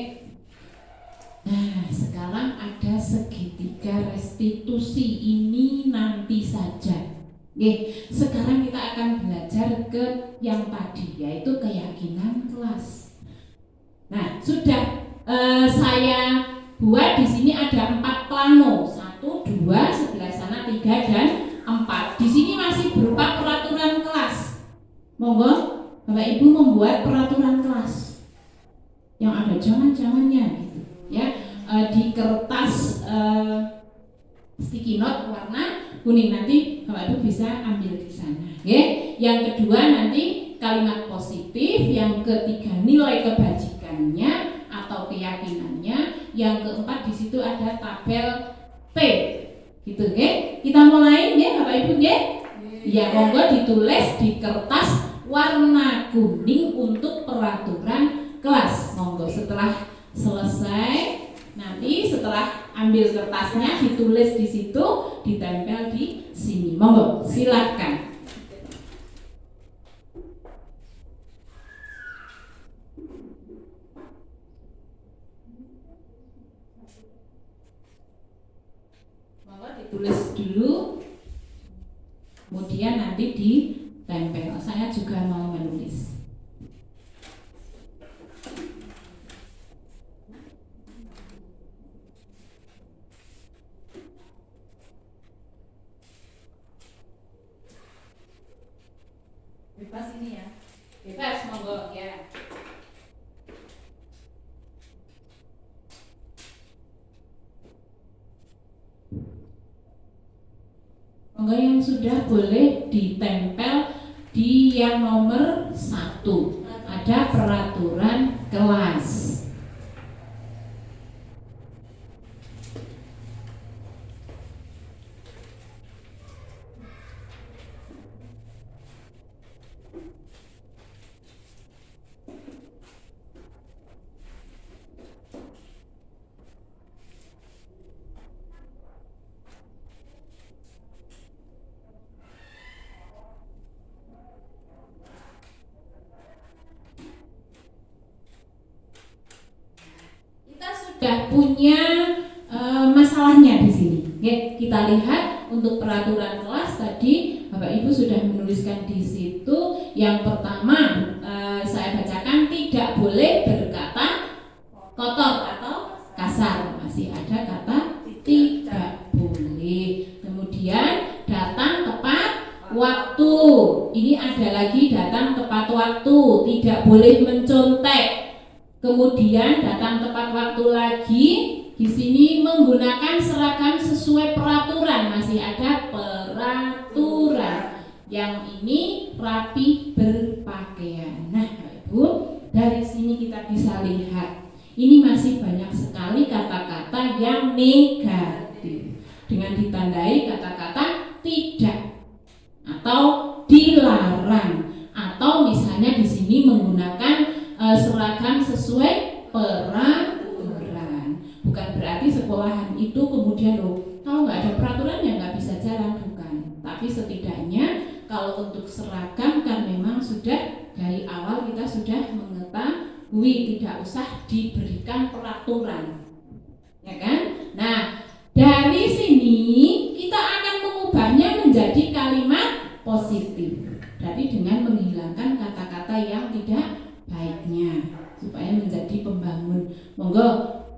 D: Nah, sekarang ada segitiga restitusi, ini nanti saja. Oke, sekarang kita akan belajar ke yang tadi, yaitu keyakinan kelas. Nah, sudah saya buat di sini ada 4 plano, 1, 2, sebelah sana 3 dan 4. Di sini masih berupa peraturan kelas. Monggo Bapak Ibu membuat peraturan kelas yang ada jangan-jangannya gitu, ya, di kertas sticky note warna kuning, nanti Bapak Ibu bisa ambil di sana. Oke. Yang kedua nanti kalimat positif, yang ketiga nilai kebajikannya atau keyakinannya, yang keempat di situ ada tabel T. Gitu, oke? Kita mulai ya Bapak Ibu ya. Ya, monggo ditulis di kertas warna kuning untuk peraturan kelas. Monggo setelah selesai, nanti setelah ambil kertasnya ditulis di situ, ditempel di sini. Monggo, silakan. Monggo ditulis dulu, kemudian nanti ditempel. Saya juga mau menulis.
B: Bebas ini ya.
D: Bebas, monggo ya. Monggo yang sudah boleh ditempel di yang nomor 1. Ada peraturan kelas. Sudah punya masalahnya di sini. Ya, kita lihat untuk peraturan kelas tadi Bapak Ibu sudah menuliskan di situ. Yang pertama saya bacakan, tidak boleh berkata kotor atau kasar. Masih ada kata tidak boleh. Kemudian datang tepat waktu. Ini ada lagi datang tepat waktu, tidak boleh mencontek. Kemudian datang tepat waktu lagi, di sini menggunakan seragam sesuai peraturan, masih ada peraturan. Yang ini rapi berpakaian. Nah, Ibu, dari sini kita bisa lihat, ini masih banyak sekali kata-kata yang negatif dengan ditandai kata-kata tidak atau dilarang, atau misalnya di sini menggunakan seragam sesuai peraturan. Bukan berarti sekolahan itu kemudian kalau nggak ada peraturan ya nggak bisa jalan, bukan. Tapi setidaknya kalau untuk seragam kan memang sudah dari awal kita sudah mengetahui, tidak usah diberikan peraturan, ya kan? Nah, dari sini kita akan mengubahnya menjadi kalimat positif. Jadi dengan menghilangkan kata-kata yang tidak baiknya supaya menjadi pembangun. Monggo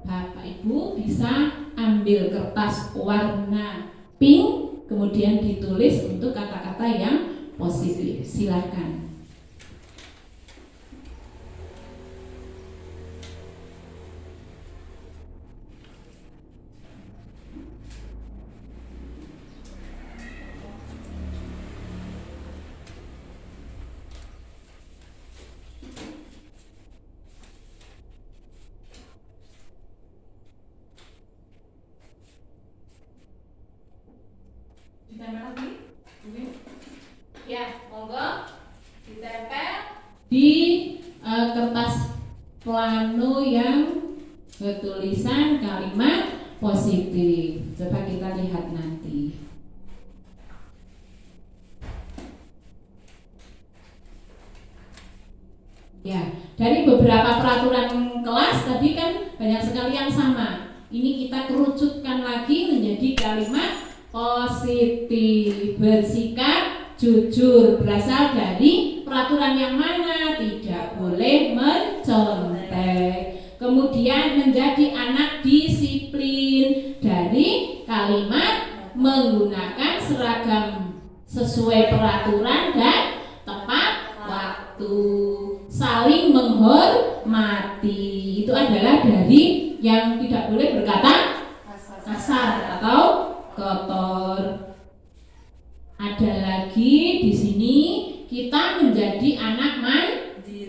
D: Bapak Ibu bisa ambil kertas warna pink, kemudian ditulis untuk kata-kata yang positif. Silakan.
B: mana lagi?
D: Ya, monggo ditempel di kertas plano yang bertulisan kalimat positif. Coba kita lihat nanti. Ya, dari beberapa peraturan kelas tadi kan banyak sekali yang sama. Ini kita kerucutkan lagi menjadi kalimat positif. Bersikap jujur berasal dari peraturan yang mana? Tidak boleh mencontek. Kemudian menjadi anak disiplin dari kalimat menggunakan seragam sesuai peraturan dan tepat waktu. Saling menghormati itu adalah dari yang tidak boleh berkata kasar atau kotor. Ada lagi di sini kita menjadi anak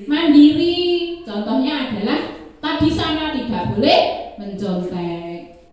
D: mandiri. Contohnya adalah tadi sana tidak boleh mencontek.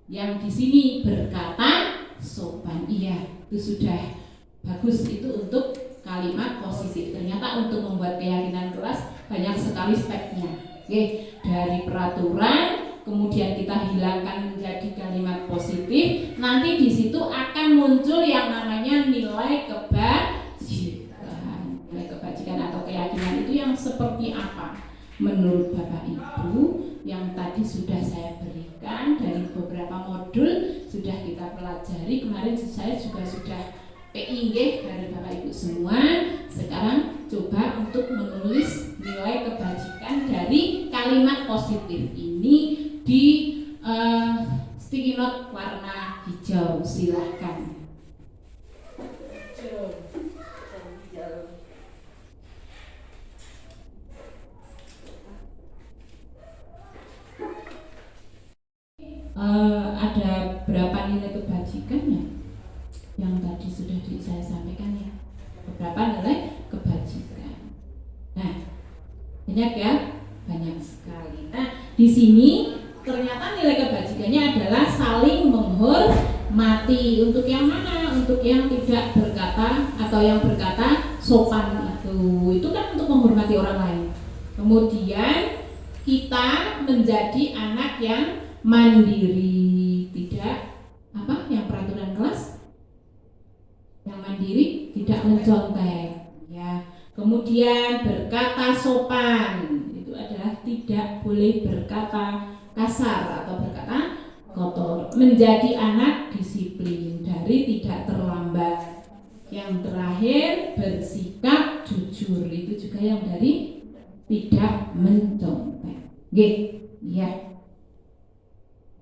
D: Yang di sini berkata sopan. Iya, itu sudah bagus, itu untuk kalimat positif. Ternyata untuk membuat keyakinan kelas banyak sekali stepnya. Oke, dari peraturan kemudian kita hilangkan menjadi kalimat positif. Nanti di situ akan muncul yang namanya nilai kebajikan. Nilai kebajikan atau keyakinan itu yang seperti apa? Menurut Bapak Ibu yang tadi sudah saya berikan dari beberapa modul sudah kita pelajari. Kemarin saya juga sudah PIG dari Bapak Ibu semua. Sekarang coba untuk menulis nilai kebajikan dari kalimat positif ini di sticky note warna hijau. Silahkan. Ada berapa nilai kebajikannya yang tadi sudah saya sampaikan ya, beberapa nilai kebajikan. Nah, banyak ya, banyak sekali. Nah, di sini ternyata nilai kebajikannya adalah saling menghormati. Untuk yang mana? Untuk yang tidak berkata atau yang berkata sopan itu kan untuk menghormati orang lain. Kemudian kita menjadi anak yang mandiri, tidak apa yang peraturan kelas yang mandiri, tidak mencontek ya. Kemudian berkata sopan, itu adalah tidak boleh berkata kasar atau berkata kotor. Menjadi anak disiplin, dari tidak terlambat. Yang terakhir bersikap jujur, itu juga yang dari tidak mencontek. Oke, ya.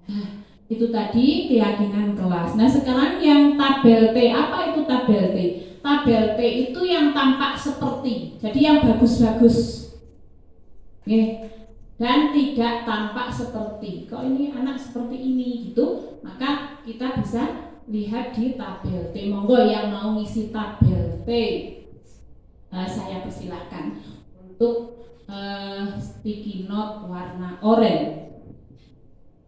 D: Nah, itu tadi keyakinan kelas. Nah, sekarang yang tabel T, apa itu tabel T? Tabel T itu yang tampak seperti, jadi yang bagus-bagus. Oke. Dan tidak tampak seperti. Kok ini anak seperti ini gitu, maka kita bisa lihat di tabel T. Monggo yang mau ngisi tabel T, saya persilahkan untuk sticky note warna oranye.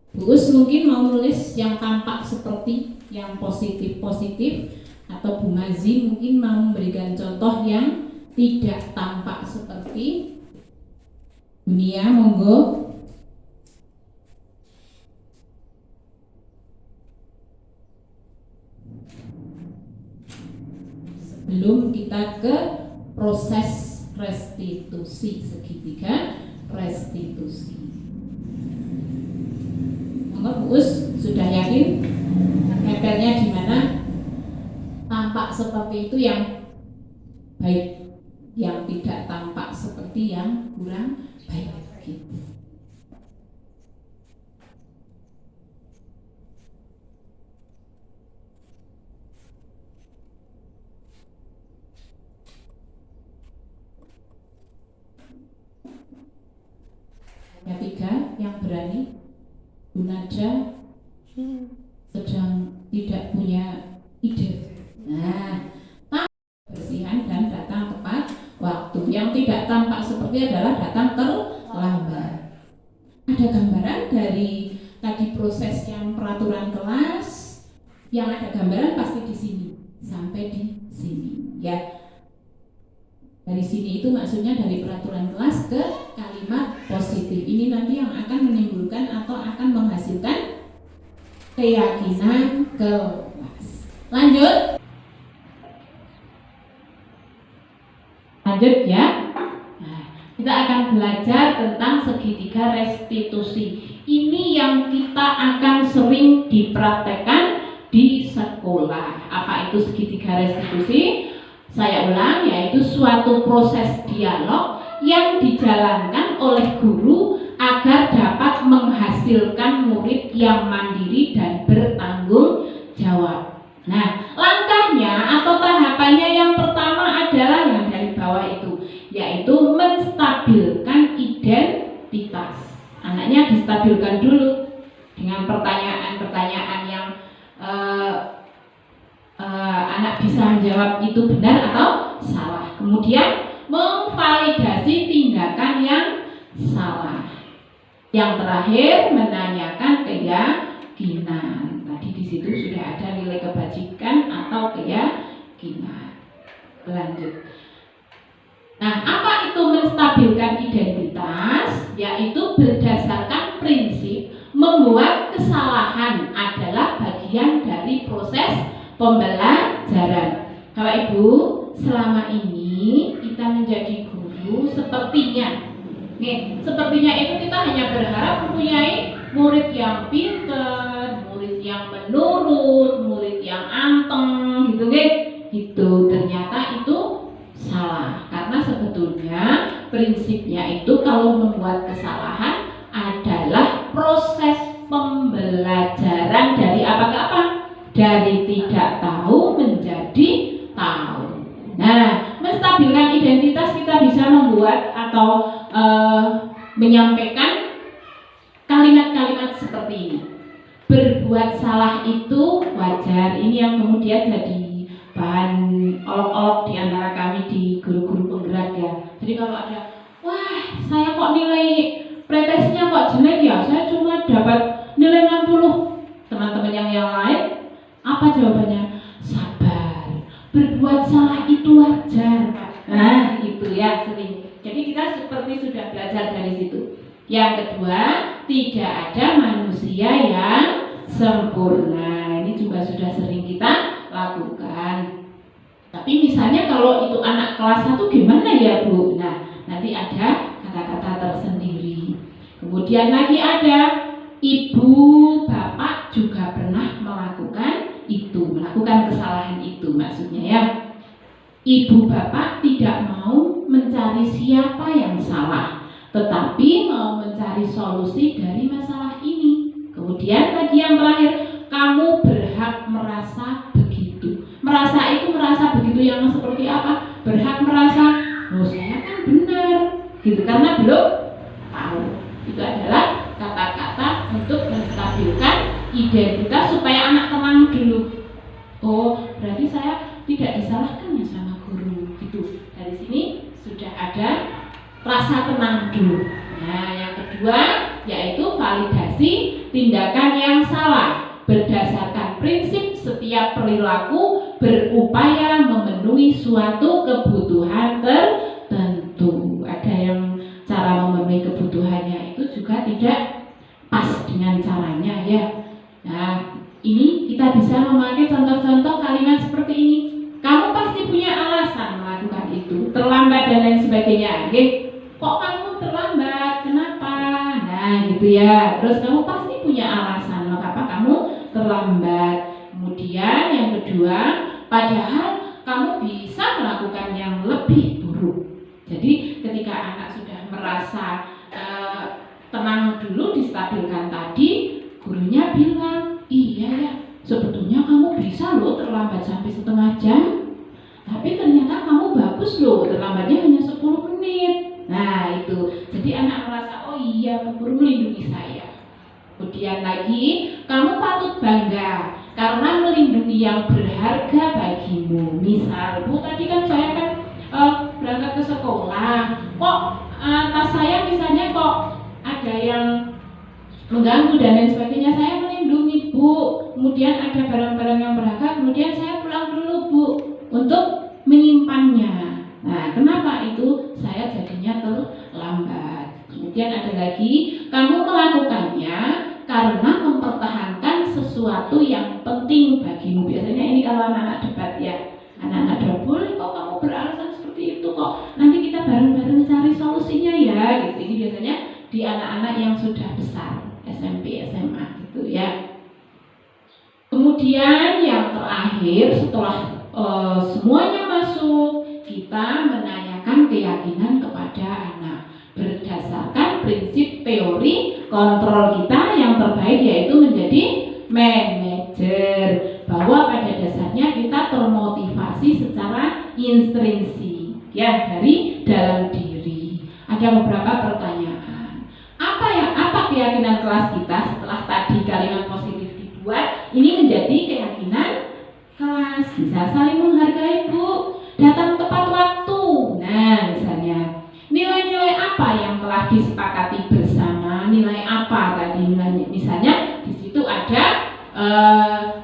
D: Bu Us mungkin mau nulis yang tampak seperti, yang positif-positif, atau Bu Mazi mungkin mau memberikan contoh yang tidak tampak seperti. Dunia, monggo. Sebelum kita ke proses restitusi segitiga restitusi. Monggo Bu Us, sudah yakin nempelnya di mana? Tampak seperti itu yang baik, yang tidak tampak seperti yang kurang baik gitu. Hanya 3 yang berani. Bu Naja sedang tidak punya ide. Nah, kebersihan dan datang tepat waktu. Yang tidak tampak seperti adalah datang terlambat. Ada gambaran dari tadi proses yang peraturan kelas, yang ada gambaran pasti di sini. Sampai di sini ya. Dari sini itu maksudnya dari peraturan kelas ke kalimat positif. Ini nanti yang akan menimbulkan atau akan menghasilkan keyakinan kelas. Lanjut ya. Nah, kita akan belajar tentang segitiga restitusi. Ini yang kita akan sering dipraktekkan di sekolah. Apa itu segitiga restitusi? Saya ulang, yaitu suatu proses dialog yang dijalankan oleh guru agar dapat menghasilkan murid yang mandiri dan bertanggung jawab. Nah, langkahnya atau tahapannya yang pertama adalah yang dari bawah itu, yaitu menstabilkan identitas. Anaknya distabilkan dulu dengan pertanyaan-pertanyaan yang anak bisa menjawab itu benar atau salah. Kemudian memvalidasi tindakan yang salah. Yang terakhir menanyakan keyakinan. Tadi di situ sudah ada nilai kebajikan atau keyakinan. Lanjut. Nah, apa itu menstabilkan identitas? Yaitu berdasarkan prinsip membuat kesalahan adalah bagian dari proses pembelajaran. Kalau Ibu, selama ini kita menjadi guru sepertinya itu kita hanya berharap mempunyai murid yang pintar, murid yang menurut, murid yang anteng gitu kan. Itu ternyata itu salah. Karena sebetulnya prinsipnya itu kalau membuat kesalahan adalah proses pembelajaran dari apa ke apa? Dari tidak tahu menjadi tahu. Nah, menstabilkan identitas kita bisa membuat atau menyampaikan kalimat-kalimat seperti ini. Berbuat salah itu wajar. Ini yang kemudian jadi bahan olok-olok di antara kami di guru-guru penggerak ya. Jadi kalau ada, wah saya kok nilai pretesnya kok jelek ya, saya cuma dapat nilai 60. Teman-teman yang lain, apa jawabannya? Sabar. Berbuat salah itu wajar. Nah, itu ya sering. Jadi kita seperti sudah belajar dari situ. Yang kedua, tidak ada manusia yang sempurna. Ini juga sudah sering kita lakukan. Tapi misalnya kalau itu anak kelas 1 gimana ya Bu? Nah, nanti ada kata-kata tersendiri. Kemudian lagi ada ibu, bapak juga pernah melakukan itu, melakukan kesalahan itu maksudnya ya. Ibu bapak tidak mau mencari siapa yang salah, tetapi mau mencari solusi dari masalah ini. Kemudian lagi yang terakhir, kamu berhak merasa begitu. Merasa itu merasa begitu yang seperti apa? Berhak merasa, oh saya kan benar, gitu, karena belum tahu. Itu adalah kata-kata untuk menstabilkan identitas supaya anak tenang dulu. Oh, berarti saya tidak disalahkan ya sama guru, gitu. Dari sini sudah ada rasa tenang dulu. Nah, yang kedua yaitu validasi tindakan yang salah berdasarkan prinsip setiap perilaku berupaya memenuhi suatu kebutuhan tertentu. Ada yang cara memenuhi kebutuhannya itu juga tidak pas dengan caranya ya. Nah, ini kita bisa memakai contoh-contoh kalimat seperti ini. Kamu pasti punya alasan melakukan itu, terlambat dan lain sebagainya. Oke? Kok kamu terlambat? Kenapa? Nah, gitu ya. Terus kamu pasti punya alasan mengapa kamu terlambat. Kemudian yang kedua, padahal kamu bisa melakukan yang lebih buruk. Jadi ketika anak sudah merasa tenang dulu, distabilkan tadi, gurunya bilang, iya ya, sebetulnya kamu bisa loh terlambat sampai setengah jam, tapi ternyata kamu bagus loh, terlambatnya hanya 10 menit. Nah itu, jadi anak merasa, oh iya, guru melindungi saya. Kemudian lagi, kamu patut bangga karena melindungi yang berharga bagimu. Misal, Bu, tadi kan saya kan berangkat ke sekolah, kok tas saya misalnya kok ada yang mengganggu dan lain sebagainya, saya melindungi Bu. Kemudian ada barang-barang yang berharga, kemudian saya pulang dulu Bu untuk menyimpannya. Nah, kenapa itu saya jadinya terlambat? Kemudian ada lagi, kamu melakukannya karena mempertahankan sesuatu yang penting bagimu. Biasanya ini kalau anak-anak debat ya, anak-anak debat, boleh kok kamu beralasan seperti itu kok, nanti kita bareng-bareng cari solusinya ya, gitu. Ini biasanya di anak-anak yang sudah besar, SMP, SMA gitu ya. Kemudian yang terakhir setelah semuanya masuk, kita menanyakan keyakinan kepada anak berdasarkan prinsip teori kontrol kita yang terbaik, yaitu menjadi manajer, bahwa pada dasarnya kita termotivasi secara intrinsik ya, dari dalam diri. Ada beberapa pertanyaan. Apa keyakinan kelas kita setelah tadi kalimat positif dibuat? Ini menjadi keyakinan kelas. Bisa saling menghargai, Bu, datang tepat waktu. Nah, misalnya nilai-nilai apa yang telah disepakati bersama? Nilai apa tadi nilainya? Misalnya di situ ada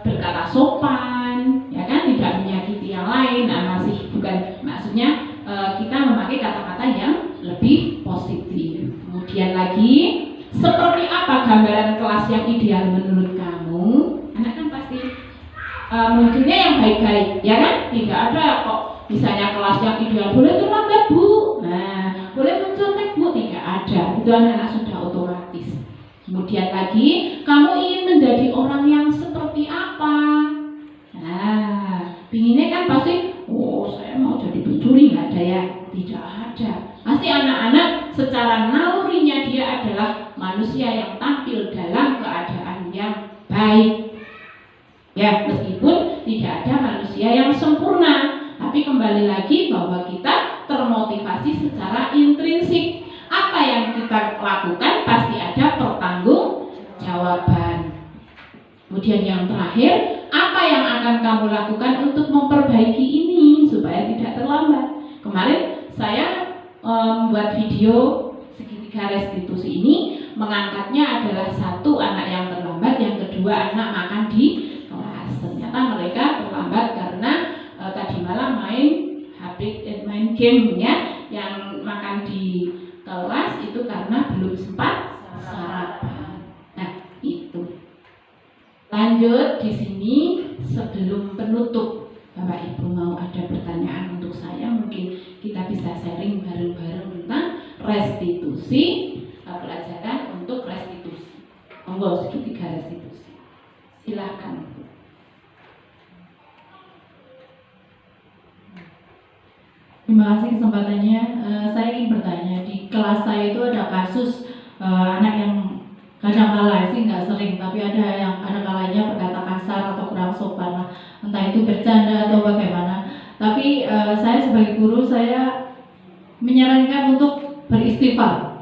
D: berkata sopan, ya kan, tidak menyakiti yang lain. Nah, maksudnya kita memakai kata-kata yang lebih positif. Kemudian lagi, seperti apa gambaran kelas yang ideal menurut kamu? Anak kan pasti munculnya yang baik-baik, ya kan? Tidak ada kok misalnya kelas yang ideal boleh terlambat, Bu. Nah, boleh mencontek, Bu, tidak ada. Itu anak-anak sudah otomatis. Kemudian lagi, kamu ingin menjadi orang yang seperti apa? Nah, pinginnya kan pasti, oh saya mau jadi pencuri, nggak ada ya? Tidak ada. Pasti anak-anak secara nalurinya dia adalah manusia yang tampil dalam keadaan yang baik. Ya, meskipun tidak ada manusia yang sempurna, tapi kembali lagi bahwa kita termotivasi secara intrinsik. Apa yang kita lakukan pasti ada pertanggungjawaban. Kemudian yang terakhir, apa yang akan kamu lakukan untuk memperbaiki ini supaya tidak terlambat? Kemarin saya membuat video segitiga restitusi ini, mengangkatnya adalah satu, anak yang terlambat, yang kedua anak makan di kelas. Ternyata mereka terlambat karena tadi malam main game ya, yang makan di kelas itu karena belum sempat sarapan. Nah, itu. Lanjut di sini sebelum penutup, Bapak Ibu mau ada pertanyaan untuk saya, mungkin kita bisa sharing bareng-bareng tentang restitusi, pelajaran untuk restitusi. Monggo segitiga restitusi. Silakan.
A: Terima kasih kesempatannya. Saya ingin bertanya, di kelas saya itu ada kasus anak yang kadang-kala sih nggak sering, tapi ada kalanya berkata kasar atau kurang sopan, entah itu bercanda atau bagaimana. Tapi saya sebagai guru, saya menyarankan untuk beristighfar.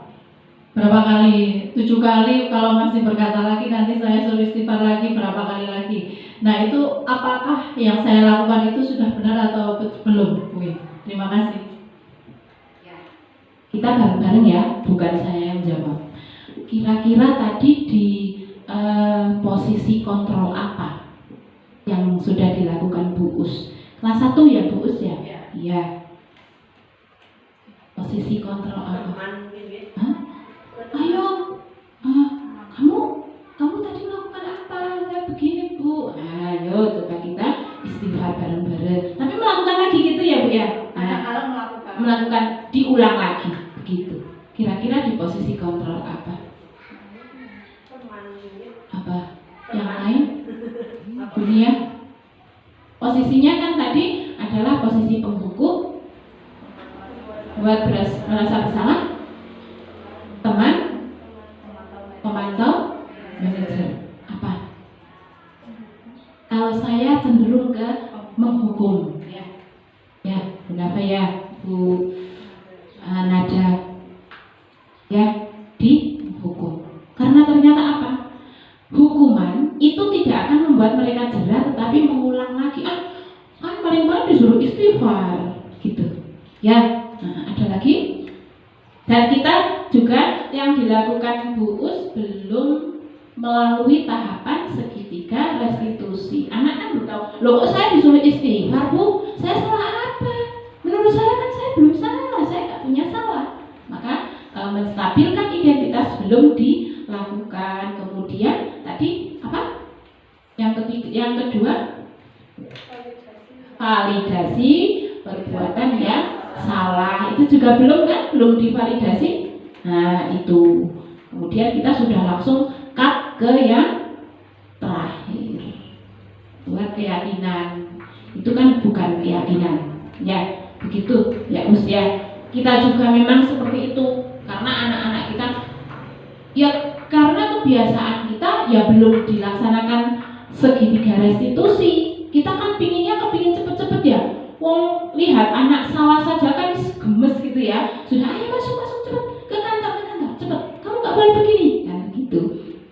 A: Berapa kali? 7 kali. Kalau masih berkata lagi, nanti saya suruh istighfar lagi berapa kali lagi. Nah, itu apakah yang saya lakukan itu sudah benar atau belum? Terima kasih.
D: Ya. Kita bareng-bareng ya, bukan saya yang jawab. Kira-kira tadi di posisi kontrol apa yang sudah dilakukan Bu Us? Kelas 1 ya Bu Us ya? Iya. Posisi kontrol apa? Hah? Ayo, kamu tadi melakukan apa? Saya begini, Bu. Ayo coba kita istighfar bareng-bareng. Tapi melakukan lagi gitu ya, Bu ya?
B: Kalau
D: melakukan diulang lagi begitu. Kira-kira di posisi kontrol apa? Apa? Yang lain? Dunia? Posisinya kan tadi adalah posisi penghukum, buat merasa bersalah, teman, pemantau, manajer. Apa? Kalau saya cenderung ke menghukum. Ya, kenapa ya, Bu Nada? Ya, dihukum. Karena ternyata apa? Hukuman itu tidak akan membuat mereka jerah, tetapi mengulang lagi. Kan paling-paling disuruh istighfar, gitu. Ya, ada lagi. Dan kita juga yang dilakukan Bu Us belum melalui tahapan segitiga restitusi. Anak kan belum tahu, loh kok saya disuruh istighfar Bu? Saya salah apa? Menurut saya kan saya belum salah, saya nggak punya salah. Maka menstabilkan identitas belum dilakukan. Kemudian tadi apa? Yang kedua, validasi perbuatan yang salah. Itu juga belum kan? Belum divalidasi. Nah itu. Kemudian kita sudah langsung cut ke yang terakhir. Buat keyakinan. Itu kan bukan keyakinan. Ya, begitu. Ya, usia. Kita juga memang seperti itu. Karena anak-anak kita ya karena kebiasaan kita ya belum dilaksanakan segitiga restitusi. Kita kan kepingin cepet-cepet ya. Wong lihat anak salah saja kan gemes gitu ya. Sudah ayo masuk cepet ke kantor cepet. Kamu nggak boleh begini kan gitu.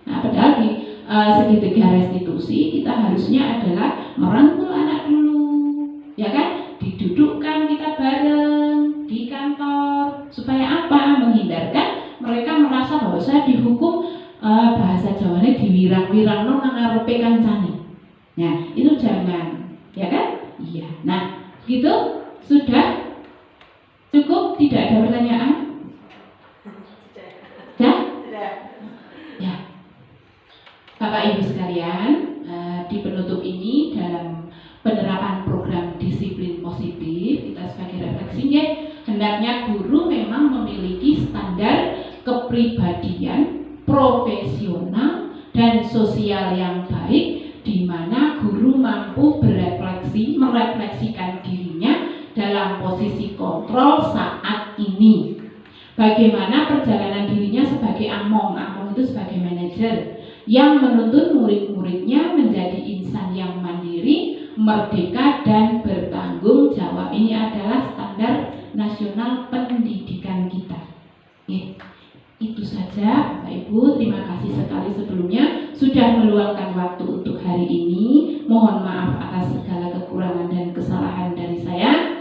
D: Nah padahal di segitiga restitusi kita harusnya adalah merangkul anak dulu, ya kan? Didudukkan kita bareng di kantor supaya apa? Menghindarkan mereka merasa bahwa saya dihukum bahasa Jawanya diwirang-wirang no ngarepe kancane. Nah, itu jangan, ya kan? Iya. Nah, gitu sudah cukup, tidak ada pertanyaan? Sudah? Ya. Bapak Ibu sekalian, di penutup ini dalam penerapan program disiplin positif kita sebagai refleksinya hendaknya guru memang memiliki standar kepribadian profesional dan sosial yang baik di mana guru mampu merefleksikan dirinya dalam posisi kontrol saat ini. Bagaimana perjalanan dirinya sebagai among itu sebagai manajer yang menuntun murid-muridnya menjadi insan yang mandiri, merdeka dan bertanggung jawab. Ini adalah standar nasional pendidikan kita. Itu saja Bapak Ibu, terima kasih sekali sebelumnya sudah meluangkan waktu untuk hari ini. Mohon maaf atas segala kekurangan dan kesalahan dari saya.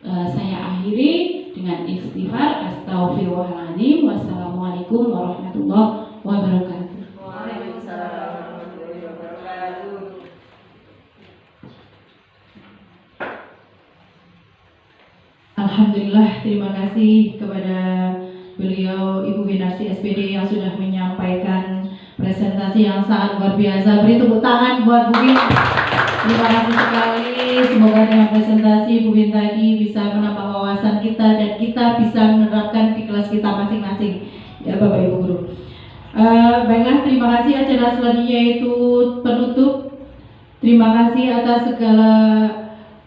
D: Saya akhiri dengan istighfar, astaghfirullahaladzim, wassalamualaikum warahmatullahi wabarakatuh.
B: Waalaikumsalam warahmatullahi wabarakatuh.
A: Alhamdulillah, terima kasih kepada beliau Ibu Winarsi SPD yang sudah menyampaikan presentasi yang sangat luar biasa. Beri tepuk tangan buat Bu Win. Terima kasih sekali. Semoga dengan presentasi Bu Win tadi bisa menambah wawasan kita dan kita bisa menerapkan di kelas kita masing-masing. Ya Bapak Ibu Guru. Baiklah, terima kasih. Acara selanjutnya itu penutup. Terima kasih atas segala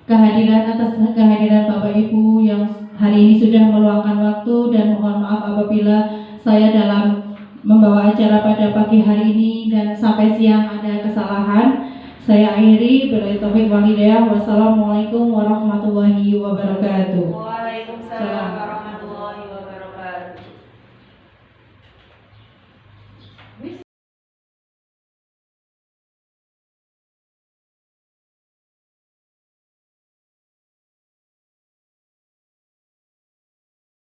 A: kehadiran Bapak Ibu yang hari ini sudah meluangkan waktu, dan mohon maaf apabila saya dalam membawa acara pada pagi hari ini dan sampai siang ada kesalahan. Saya akhiri, billahi taufiq wal hidayah. Wassalamualaikum warahmatullahi wabarakatuh.
B: Waalaikumsalam.